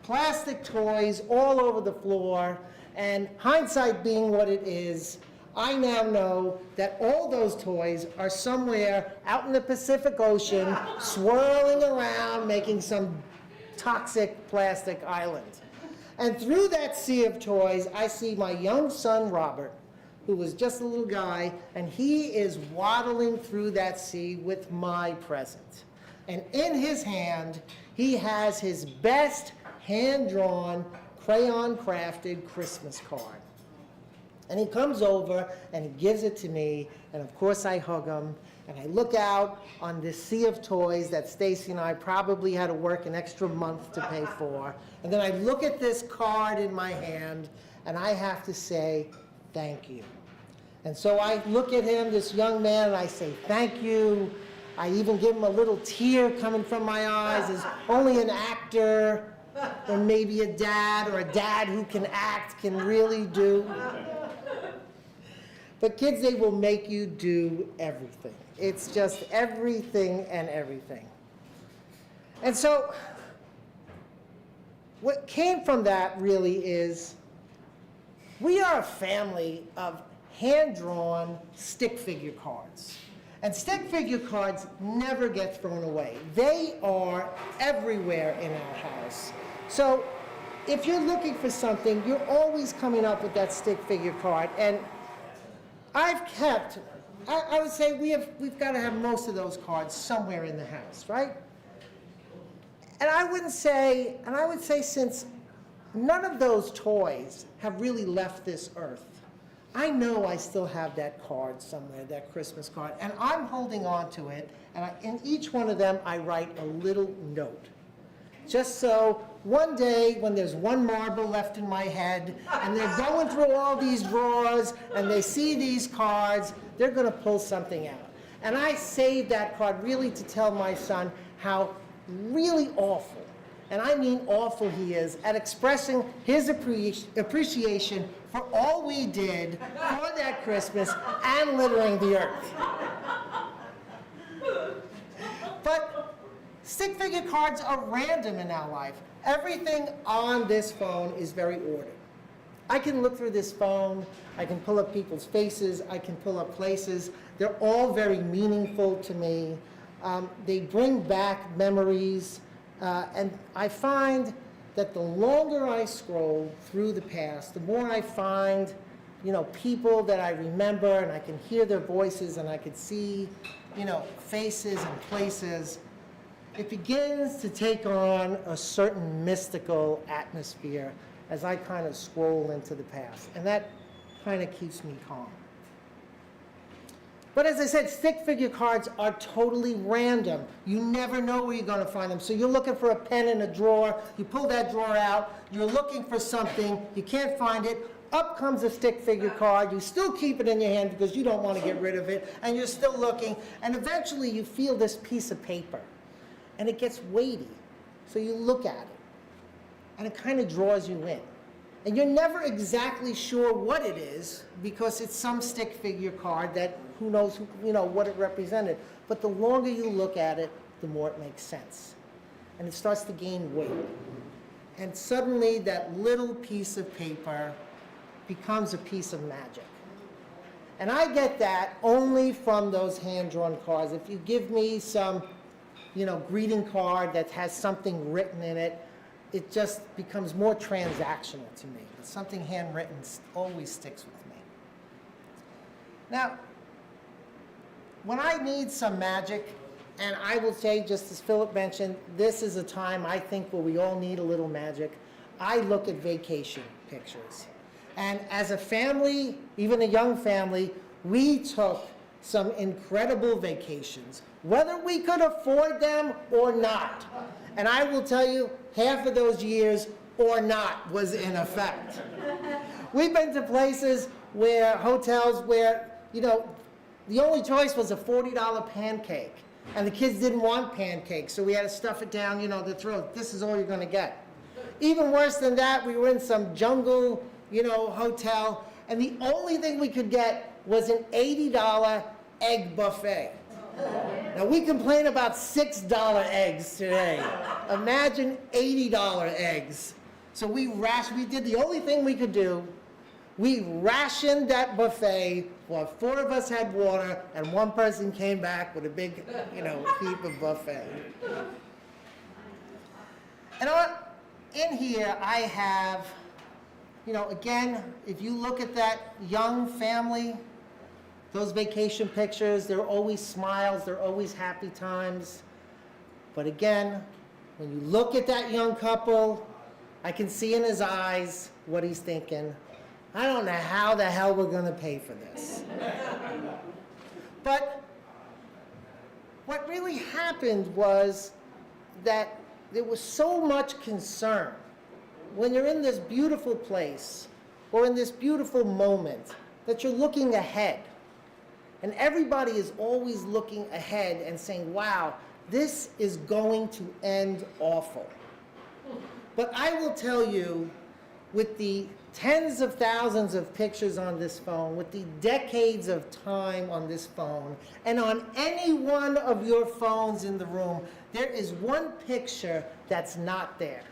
plastic toys all over the floor, and hindsight being what it is, I now know that all those toys are somewhere out in the Pacific Ocean, swirling around, making some toxic plastic island. And through that sea of toys, I see my young son, Robert, who was just a little guy, and he is waddling through that sea with my present. And in his hand, he has his best hand-drawn, crayon-crafted Christmas card. And he comes over and he gives it to me, and of course I hug him, and I look out on this sea of toys that Stacy and I probably had to work an extra month to pay for. And then I look at this card in my hand, and I have to say, thank you. And so I look at him, this young man, and I say, thank you. I even give him a little tear coming from my eyes, as only an actor, or maybe a dad who can act can really do. But kids, they will make you do everything. It's just everything and everything. And so, what came from that really is, we are a family of hand-drawn stick figure cards. And stick figure cards never get thrown away. They are everywhere in our house. So, if you're looking for something, you're always coming up with that stick figure card. And I've kept, I would say we've got to have most of those cards somewhere in the house, right? And I would say since none of those toys have really left this earth, I know I still have that card somewhere, that Christmas card, and I'm holding on to it, and in each one of them I write a little note. Just so one day when there's one marble left in my head and they're going through all these drawers and they see these cards, they're going to pull something out. And I saved that card really to tell my son how really awful, and I mean awful, he is at expressing his appreciation for all we did for that Christmas and littering the earth. But stick figure cards are random in our life. Everything on this phone is very ordered. I can look through this phone, I can pull up people's faces, I can pull up places. They're all very meaningful to me. They bring back memories, and I find that the longer I scroll through the past, the more I find, people that I remember, and I can hear their voices, and I can see, faces and places. It begins to take on a certain mystical atmosphere as I kind of scroll into the past, and that kind of keeps me calm. But as I said, stick figure cards are totally random. You never know where you're going to find them. So you're looking for a pen in a drawer, you pull that drawer out, you're looking for something, you can't find it, up comes a stick figure card, you still keep it in your hand because you don't want to get rid of it, and you're still looking, and eventually you feel this piece of paper, and it gets weighty. So you look at it, and it kind of draws you in. And you're never exactly sure what it is because it's some stick figure card that who knows what it represented. But the longer you look at it, the more it makes sense. And it starts to gain weight. And suddenly that little piece of paper becomes a piece of magic. And I get that only from those hand-drawn cards. If you give me some, greeting card that has something written in it, it just becomes more transactional to me. But something handwritten always sticks with me. Now, when I need some magic, and I will say, just as Philip mentioned, this is a time I think where we all need a little magic. I look at vacation pictures. And as a family, even a young family, we took some incredible vacations, whether we could afford them or not. And I will tell you, half of those years or not was in effect. We've been to places hotels where, the only choice was a $40 pancake. And the kids didn't want pancakes, so we had to stuff it down, you know, their throat. This is all you're gonna get. Even worse than that, we were in some jungle, you know, hotel, and the only thing we could get was an $80 egg buffet. Now, we complain about $6 eggs today. Imagine $80 eggs. So we did the only thing we could do. We rationed that buffet while 4 of us had water and 1 person came back with a big, you know, heap of buffet. And in here I have, you know, again, if you look at that young family, those vacation pictures, there are always smiles, there are always happy times. But again, when you look at that young couple, I can see in his eyes what he's thinking. I don't know how the hell we're going to pay for this. But what really happened was that there was so much concern when you're in this beautiful place or in this beautiful moment that you're looking ahead. And everybody is always looking ahead and saying, wow, this is going to end awful. But I will tell you, with the tens of thousands of pictures on this phone, with the decades of time on this phone, and on any one of your phones in the room, there is one picture that's not there.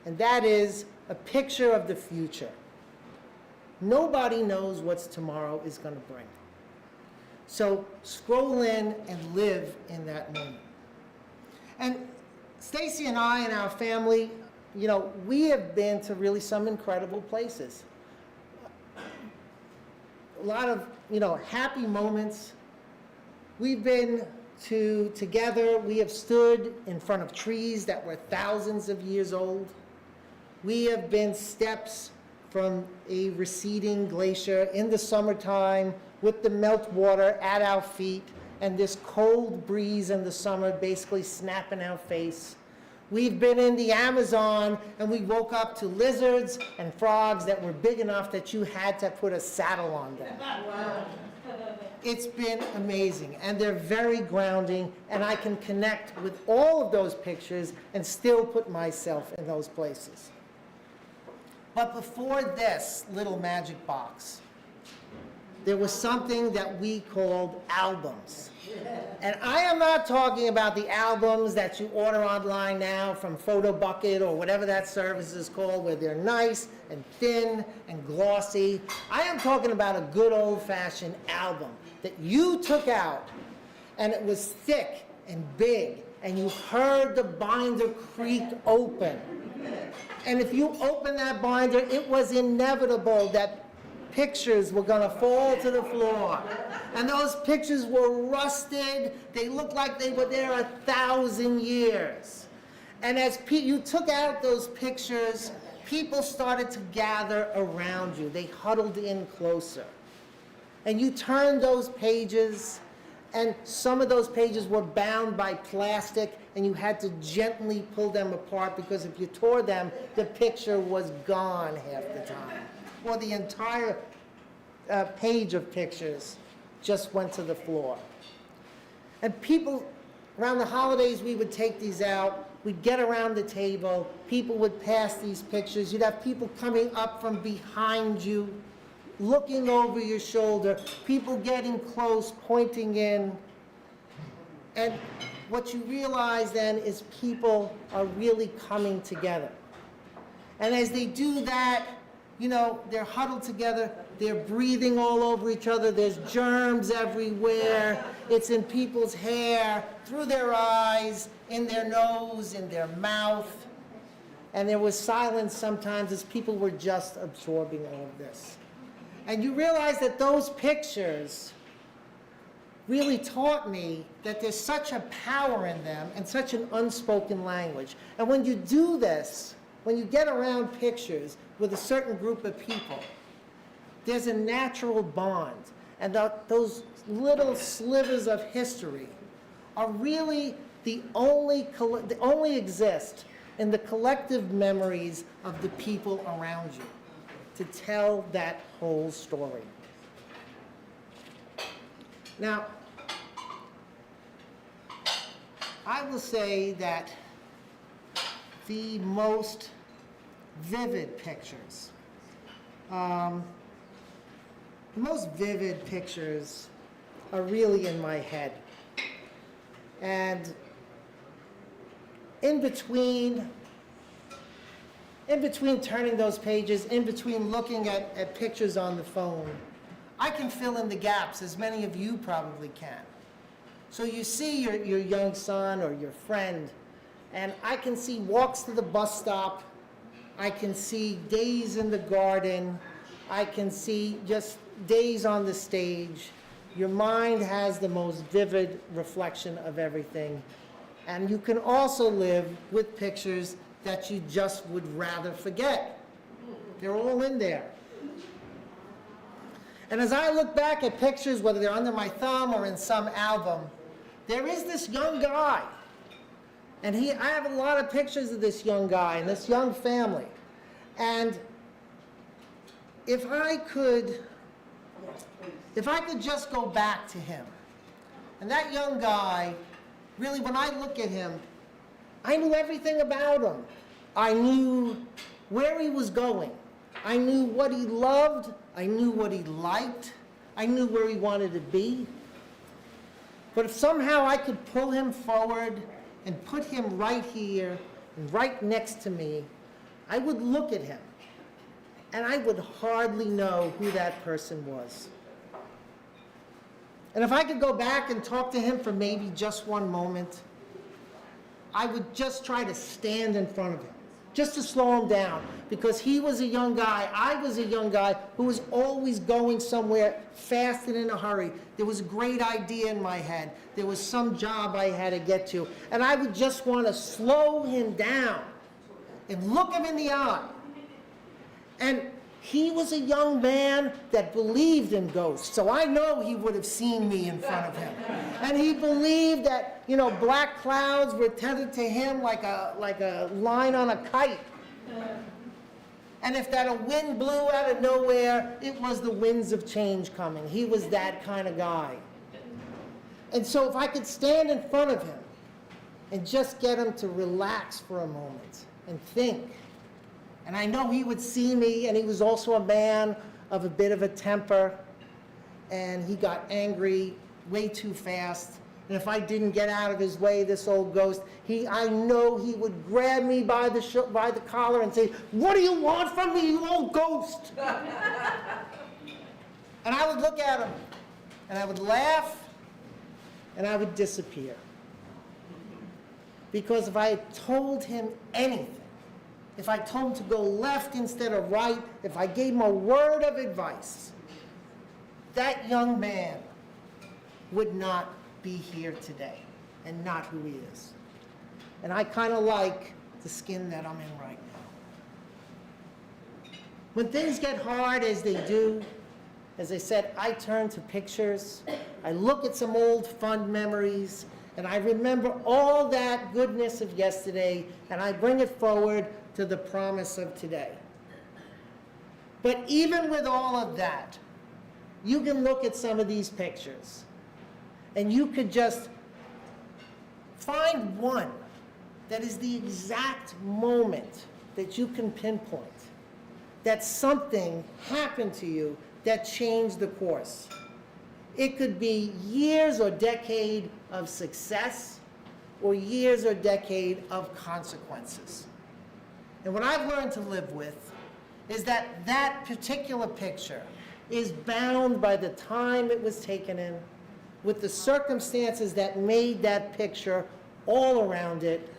And that is a picture of the future. Nobody knows what tomorrow is going to bring. So scroll in and live in that moment. And Stacy and I and our family, you know, we have been to really some incredible places. A lot of, you know, happy moments. We've been together, we have stood in front of trees that were thousands of years old. We have been steps from a receding glacier in the summertime with the meltwater at our feet and this cold breeze in the summer basically snapping our face. We've been in the Amazon and we woke up to lizards and frogs that were big enough that you had to put a saddle on them. Wow. It's been amazing and they're very grounding, and I can connect with all of those pictures and still put myself in those places. But before this little magic box, there was something that we called albums. And I am not talking about the albums that you order online now from PhotoBucket or whatever that service is called, where they're nice and thin and glossy. I am talking about a good old-fashioned album that you took out, and it was thick and big, and you heard the binder creak open. And if you opened that binder, it was inevitable that pictures were going to fall to the floor. And those pictures were rusted. They looked like they were there 1,000 years. And as you took out those pictures, people started to gather around you. They huddled in closer. And you turned those pages, and some of those pages were bound by plastic, and you had to gently pull them apart, because if you tore them, the picture was gone half the time. Or the entire page of pictures just went to the floor. And people, around the holidays, we would take these out. We'd get around the table. People would pass these pictures. You'd have people coming up from behind you, looking over your shoulder, people getting close, pointing in. And what you realize then is people are really coming together. And as they do that, you know, they're huddled together, they're breathing all over each other, there's germs everywhere, it's in people's hair, through their eyes, in their nose, in their mouth. And there was silence sometimes as people were just absorbing all of this. And you realize that those pictures really taught me that there's such a power in them and such an unspoken language. And when you do this, when you get around pictures with a certain group of people, there's a natural bond. And those little slivers of history are really the only exist in the collective memories of the people around you to tell that whole story. Now, I will say that the most vivid pictures, are really in my head. And in between turning those pages, in between looking at pictures on the phone, I can fill in the gaps, as many of you probably can. So you see your young son or your friend, and I can see walks to the bus stop, I can see days in the garden, I can see just days on the stage. Your mind has the most vivid reflection of everything. And you can also live with pictures that you just would rather forget. They're all in there. And as I look back at pictures, whether they're under my thumb or in some album, there is this young guy. And I have a lot of pictures of this young guy and this young family. And if I could just go back to him, and that young guy, really, when I look at him, I knew everything about him. I knew where he was going. I knew what he loved. I knew what he liked. I knew where he wanted to be. But if somehow I could pull him forward and put him right here and right next to me, I would look at him, and I would hardly know who that person was. And if I could go back and talk to him for maybe just one moment, I would just try to stand in front of him, just to slow him down, because he was a young guy, I was a young guy who was always going somewhere fast and in a hurry. There was a great idea in my head. There was some job I had to get to, and I would just want to slow him down and look him in the eye. And he was a young man that believed in ghosts, so I know he would have seen me in front of him. And he believed that, black clouds were tethered to him like a line on a kite. And if that a wind blew out of nowhere, it was the winds of change coming. He was that kind of guy. And so if I could stand in front of him and just get him to relax for a moment and think, and I know he would see me, and he was also a man of a bit of a temper, and he got angry way too fast. And if I didn't get out of his way, this old ghost, I know he would grab me by the collar and say, "What do you want from me, you old ghost?" And I would look at him, and I would laugh, and I would disappear. Because if I had told him anything, if I told him to go left instead of right, if I gave him a word of advice, that young man would not be here today, and not who he is. And I kind of like the skin that I'm in right now. When things get hard, as they do, as I said, I turn to pictures, I look at some old fond memories, and I remember all that goodness of yesterday, and I bring it forward to the promise of today. But even with all of that, you can look at some of these pictures, and you could just find one that is the exact moment that you can pinpoint, that something happened to you that changed the course. It could be years or decade of success, or years or decade of consequences. And what I've learned to live with is that that particular picture is bound by the time it was taken in, with the circumstances that made that picture all around it,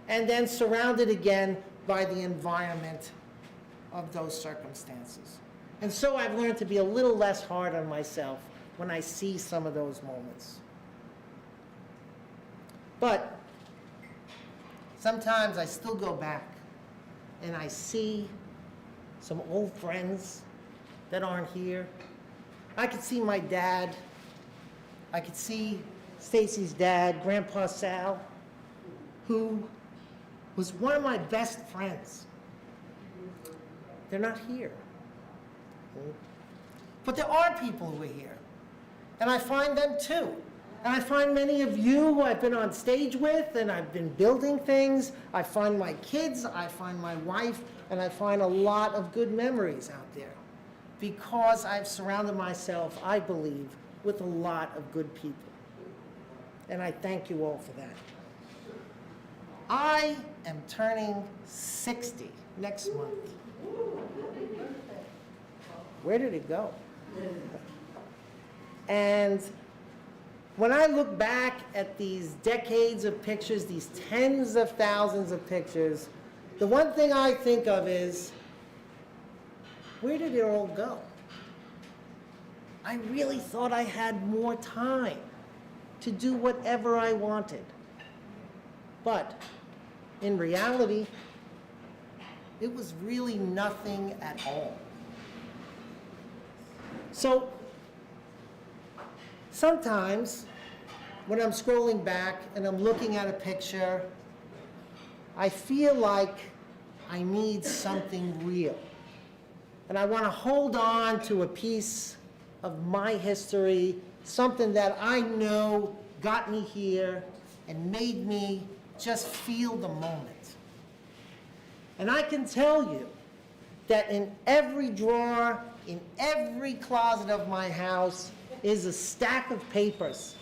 and then surrounded again by the environment of those circumstances. And so I've learned to be a little less hard on myself when I see some of those moments. But sometimes I still go back and I see some old friends that aren't here. I could see my dad. I could see Stacy's dad, Grandpa Sal, who was one of my best friends. They're not here. But there are people who are here. And I find them too. And I find many of you who I've been on stage with, and I've been building things. I find my kids, I find my wife, and I find a lot of good memories out there. Because I've surrounded myself, I believe, with a lot of good people. And I thank you all for that. I am turning 60 next month. Where did it go? And when I look back at these decades of pictures, these tens of thousands of pictures, the one thing I think of is, where did it all go? I really thought I had more time to do whatever I wanted. But in reality, it was really nothing at all. So sometimes when I'm scrolling back and I'm looking at a picture, I feel like I need something real. And I want to hold on to a piece of my history, something that I know got me here and made me just feel the moment. And I can tell you that in every drawer, in every closet of my house is a stack of papers.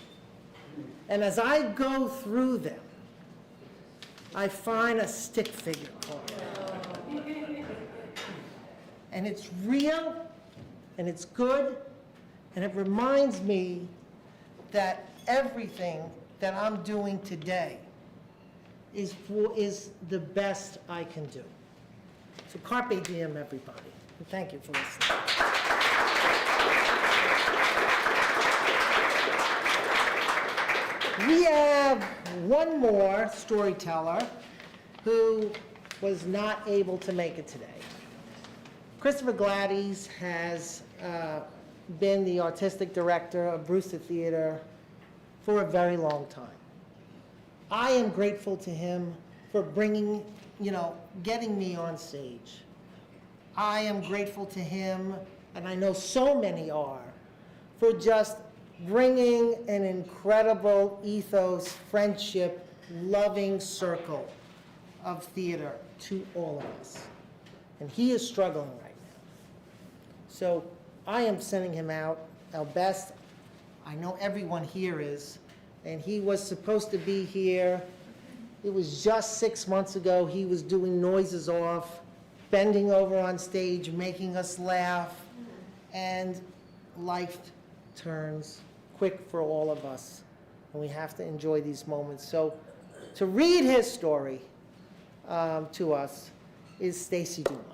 And as I go through them, I find a stick figure card. And it's real, and it's good, and it reminds me that everything that I'm doing today is the best I can do. So carpe diem, everybody. And thank you for listening. We have one more storyteller who was not able to make it today. Christopher Gladysz has been the artistic director of Brewster Theater for a very long time. I am grateful to him for bringing, getting me on stage. I am grateful to him, and I know so many are, for just bringing an incredible ethos, friendship, loving circle of theater to all of us. And he is struggling right now. So I am sending him out our best. I know everyone here is. And he was supposed to be here. It was just 6 months ago. He was doing noises off, bending over on stage, making us laugh. And life turns quick for all of us. And we have to enjoy these moments. So to read his story to us is Stacy Dumont.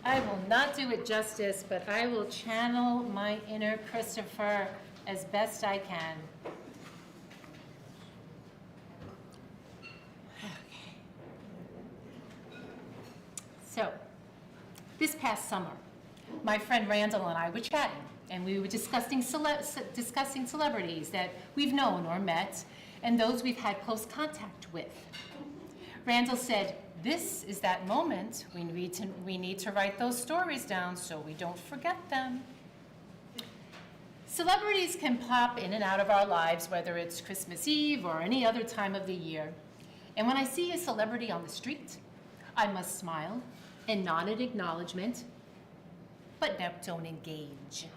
I will not do it justice, but I will channel my inner Christopher as best I can. Okay. So, this past summer, my friend Randall and I were chatting, and we were discussing celebrities that we've known or met, and those we've had close contact with. Randall said, "This is that moment we need to write those stories down so we don't forget them." Celebrities can pop in and out of our lives, whether it's Christmas Eve or any other time of the year. And when I see a celebrity on the street, I must smile and nod in acknowledgement, but don't engage.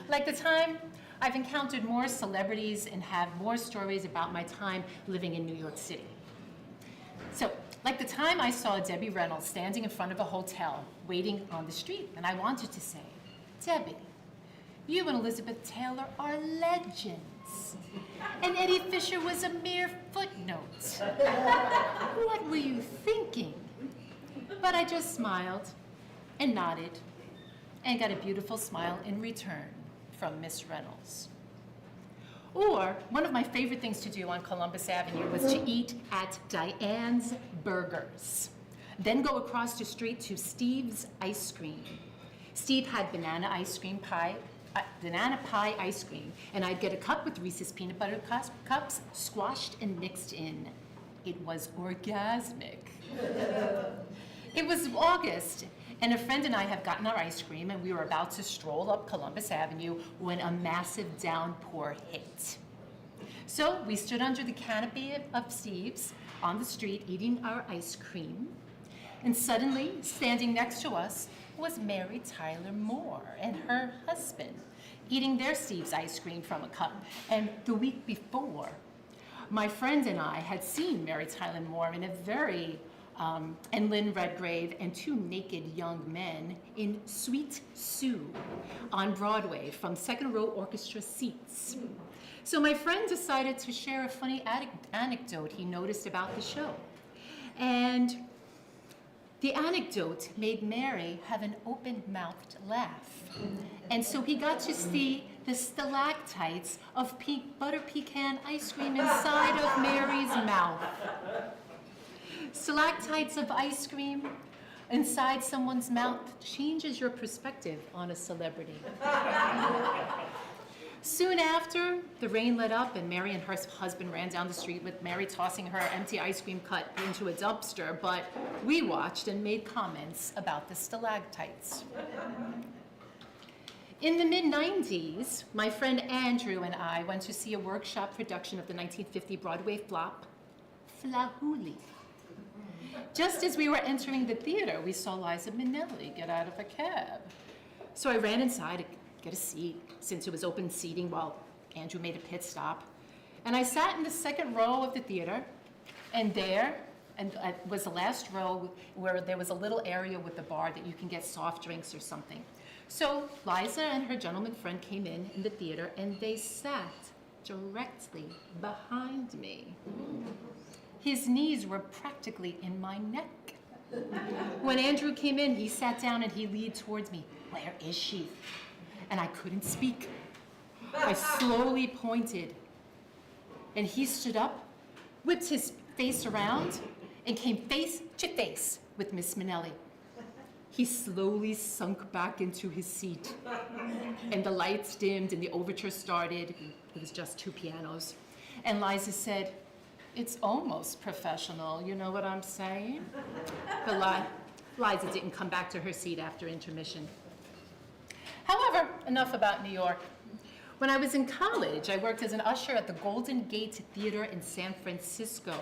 Like the time I've encountered more celebrities and have more stories about my time living in New York City. So, like the time I saw Debbie Reynolds standing in front of a hotel, waiting on the street, and I wanted to say, "Debbie, you and Elizabeth Taylor are legends. And Eddie Fisher was a mere footnote. What were you thinking?" But I just smiled and nodded and got a beautiful smile in return from Miss Reynolds. Or one of my favorite things to do on Columbus Avenue was to eat at Diane's Burgers. Then go across the street to Steve's Ice Cream. Steve had banana pie ice cream, and I'd get a cup with Reese's peanut butter cups, squashed and mixed in. It was orgasmic. It was August, and a friend and I have gotten our ice cream, and we were about to stroll up Columbus Avenue when a massive downpour hit. So we stood under the canopy of Steve's on the street eating our ice cream, and suddenly, standing next to us was Mary Tyler Moore and her husband, eating their Steve's ice cream from a cup. And the week before, my friend and I had seen Mary Tyler Moore in a very and Lynn Redgrave and two naked young men in Sweet Sue on Broadway from second row orchestra seats. So my friend decided to share a funny anecdote he noticed about the show. And the anecdote made Mary have an open-mouthed laugh. And so he got to see the stalactites of butter pecan ice cream inside of Mary's mouth. Stalactites of ice cream inside someone's mouth changes your perspective on a celebrity. Soon after, the rain let up and Mary and her husband ran down the street with Mary tossing her empty ice cream cup into a dumpster, but we watched and made comments about the stalactites. In the mid-90s, my friend Andrew and I went to see a workshop production of the 1950 Broadway flop, Flahooli. Just as we were entering the theater, we saw Liza Minnelli get out of a cab. So I ran inside to get a seat, since it was open seating while Andrew made a pit stop. And I sat in the second row of the theater, and there was the last row where there was a little area with the bar that you can get soft drinks or something. So Liza and her gentleman friend came in the theater, and they sat directly behind me. His knees were practically in my neck. When Andrew came in, he sat down and he leaned towards me. "Where is she?" And I couldn't speak. I slowly pointed, and he stood up, whipped his face around, and came face to face with Miss Minnelli. He slowly sunk back into his seat, and the lights dimmed and the overture started. It was just two pianos. And Liza said, "It's almost professional, you know what I'm saying?" But Liza didn't come back to her seat after intermission. However, enough about New York. When I was in college, I worked as an usher at the Golden Gate Theater in San Francisco,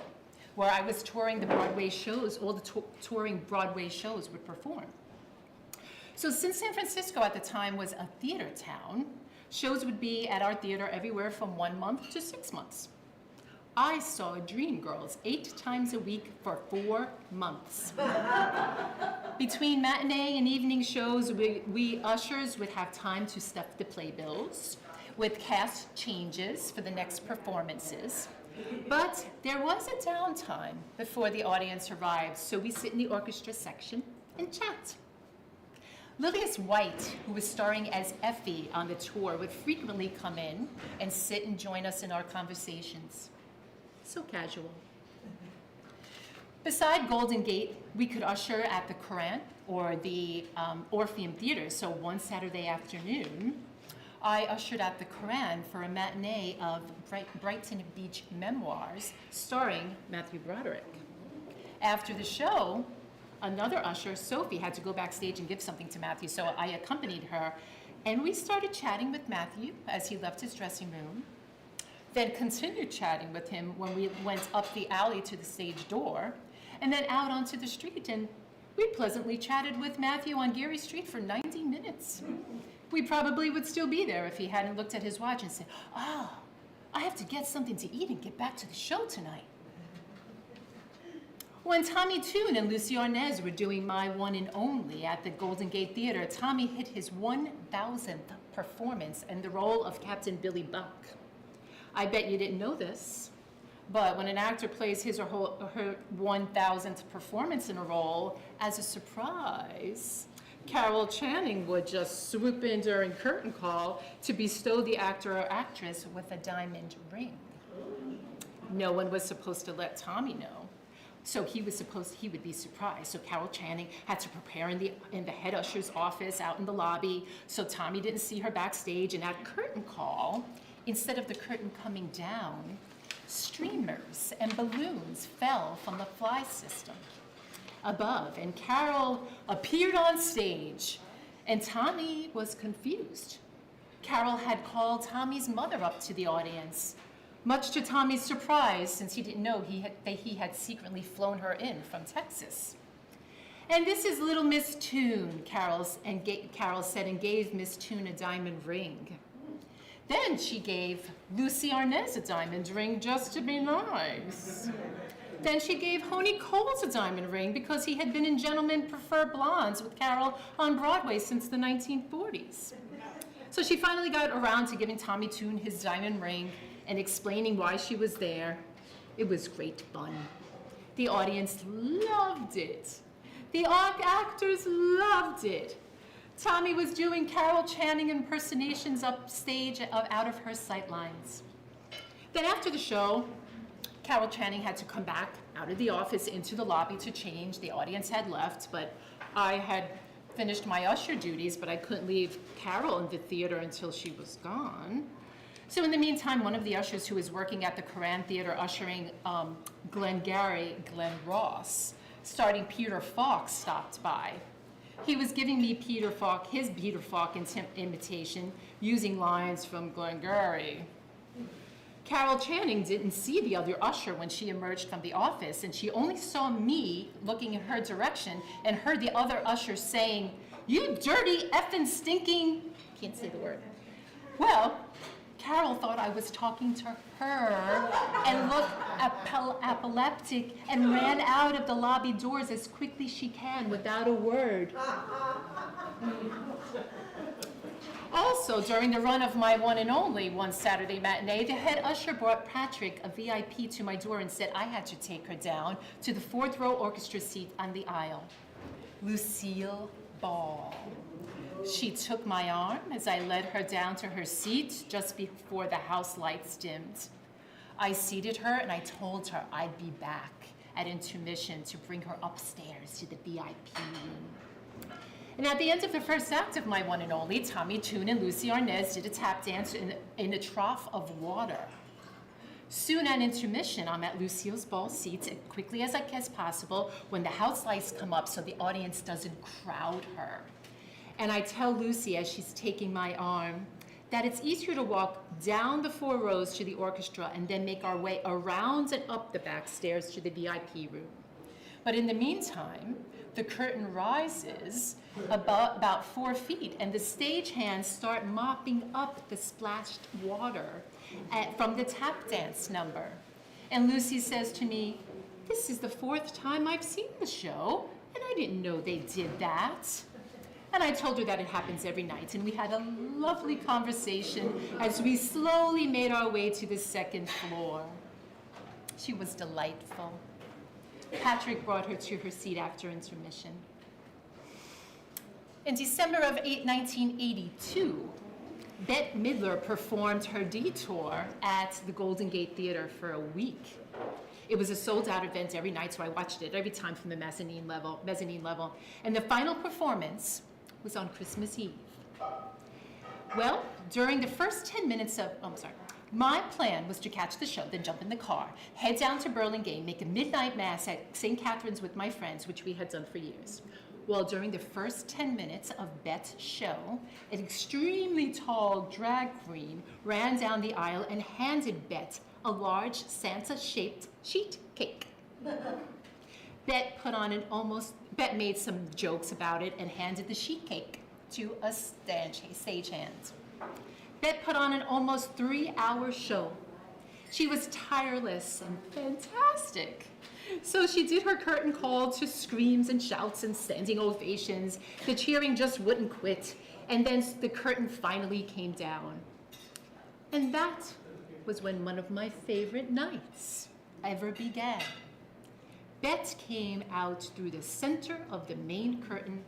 where I was touring the Broadway shows, all the touring Broadway shows would perform. So since San Francisco at the time was a theater town, shows would be at our theater everywhere from 1 month to 6 months. I saw Dreamgirls 8 times a week for 4 months. Between matinee and evening shows, we ushers would have time to stuff the playbills with cast changes for the next performances. But there was a downtime before the audience arrived, so we sit in the orchestra section and chat. Lilias White, who was starring as Effie on the tour, would frequently come in and sit and join us in our conversations. So casual. Beside Golden Gate, we could usher at the Courant or the Orpheum Theater. So one Saturday afternoon, I ushered at the Courant for a matinee of Brighton Beach Memoirs starring Matthew Broderick. After the show, another usher, Sophie, had to go backstage and give something to Matthew, so I accompanied her, and we started chatting with Matthew as he left his dressing room. Then continued chatting with him when we went up the alley to the stage door, and then out onto the street, and we pleasantly chatted with Matthew on Geary Street for 90 minutes. We probably would still be there if he hadn't looked at his watch and said, "Oh, I have to get something to eat and get back to the show tonight." When Tommy Tune and Lucy Arnaz were doing My One and Only at the Golden Gate Theater, Tommy hit his 1,000th performance in the role of Captain Billy Buck. I bet you didn't know this, but when an actor plays his or her 1,000th performance in a role, as a surprise, Carol Channing would just swoop in during curtain call to bestow the actor or actress with a diamond ring. No one was supposed to let Tommy know, so he would be surprised. So Carol Channing had to prepare in the head usher's office out in the lobby, so Tommy didn't see her backstage, and at curtain call, instead of the curtain coming down, Streamers and balloons fell from the fly system above, and Carol appeared on stage, and Tommy was confused. Carol had called Tommy's mother up to the audience, much to Tommy's surprise, since he didn't know that he had secretly flown her in from Texas. "And this is little Miss Toon," Carol said, and gave Miss Toon a diamond ring. Then she gave Lucy Arnaz a diamond ring just to be nice. Then she gave Honey Coles a diamond ring because he had been in Gentlemen Prefer Blondes with Carol on Broadway since the 1940s. So she finally got around to giving Tommy Toon his diamond ring and explaining why she was there. It was great fun. The audience loved it. The actors loved it. Tommy was doing Carol Channing impersonations upstage out of her sight lines. Then after the show, Carol Channing had to come back out of the office into the lobby to change. The audience had left, but I had finished my usher duties, but I couldn't leave Carol in the theater until she was gone. So in the meantime, one of the ushers who was working at the Coran Theater ushering Glenn Ross, starting Peter Falk, stopped by. He was giving me his Peter Falk imitation using lines from Glengarry. Carol Channing didn't see the other usher when she emerged from the office, and she only saw me looking in her direction and heard the other usher saying, "You dirty effing stinking," can't say the word. Well, Carol thought I was talking to her and looked epileptic and ran out of the lobby doors as quickly as she can without a word. Also, during the run of my one and only one Saturday matinee, the head usher brought Patrick, a VIP, to my door and said I had to take her down to the 4th row orchestra seat on the aisle. Lucille Ball. She took my arm as I led her down to her seat just before the house lights dimmed. I seated her and I told her I'd be back at intermission to bring her upstairs to the VIP room. And at the end of the first act of my one and only, Tommy Toon and Lucy Arnaz did a tap dance in a trough of water. Soon at intermission, I'm at Lucille's Ball seats as quickly as possible when the house lights come up so the audience doesn't crowd her. And I tell Lucy as she's taking my arm that it's easier to walk down the 4 rows to the orchestra and then make our way around and up the back stairs to the VIP room. But in the meantime, the curtain rises about 4 feet and the stagehands start mopping up the splashed water from the tap dance number. And Lucy says to me, "This is the 4th time I've seen the show, and I didn't know they did that." And I told her that it happens every night, and we had a lovely conversation as we slowly made our way to the 2nd floor. She was delightful. Patrick brought her to her seat after intermission. In December of 1982, Bette Midler performed her Detour at the Golden Gate Theater for a week. It was a sold-out event every night, so I watched it every time from the mezzanine level. And the final performance was on Christmas Eve. Well, during the first 10 minutes my plan was to catch the show, then jump in the car, head down to Burlingame, make a midnight mass at St. Catherine's with my friends, which we had done for years. Well, during the first 10 minutes of Bette's show, an extremely tall drag queen ran down the aisle and handed Bette a large Santa-shaped sheet cake. Bette made some jokes about it and handed the sheet cake to a stagehand. Bette put on an almost 3-hour show. She was tireless and fantastic. So she did her curtain call to screams and shouts and standing ovations. The cheering just wouldn't quit. And then the curtain finally came down. And that was when one of my favorite nights ever began. Bette came out through the center of the main curtain,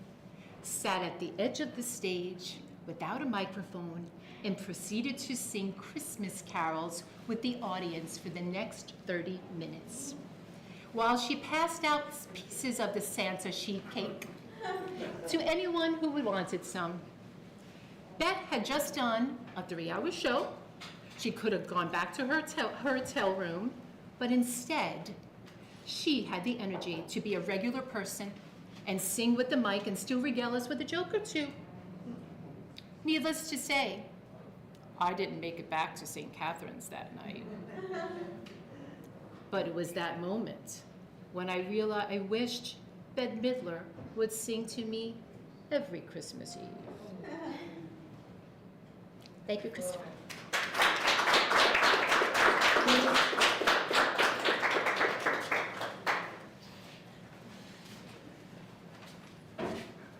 sat at the edge of the stage without a microphone, and proceeded to sing Christmas carols with the audience for the next 30 minutes, while she passed out pieces of the Santa sheet cake to anyone who wanted some. Bette had just done a 3-hour show. She could have gone back to her hotel room, but instead, she had the energy to be a regular person and sing with the mic and still regale us with a joke or two. Needless to say, I didn't make it back to St. Catherine's that night. But it was that moment when I realized I wished Bette Midler would sing to me every Christmas Eve. Thank you, Christopher.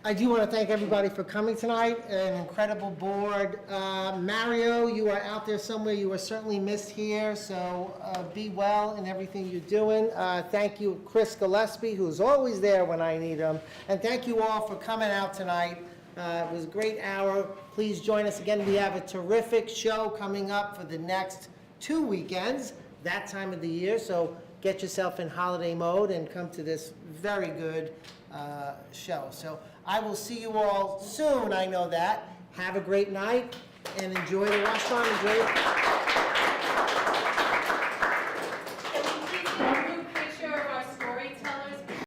I do want to thank everybody for coming tonight, an incredible board. Mario, you are out there somewhere, you are certainly missed here, so be well in everything you're doing. Thank you, Chris Gillespie, who's always there when I need him. And thank you all for coming out tonight. It was a great hour. Please join us again. We have a terrific show coming up for the next 2 weekends, that time of the year, so get yourself in holiday mode and come to this very good show. So I will see you all soon, I know that. Have a great night and enjoy the restaurant. Enjoy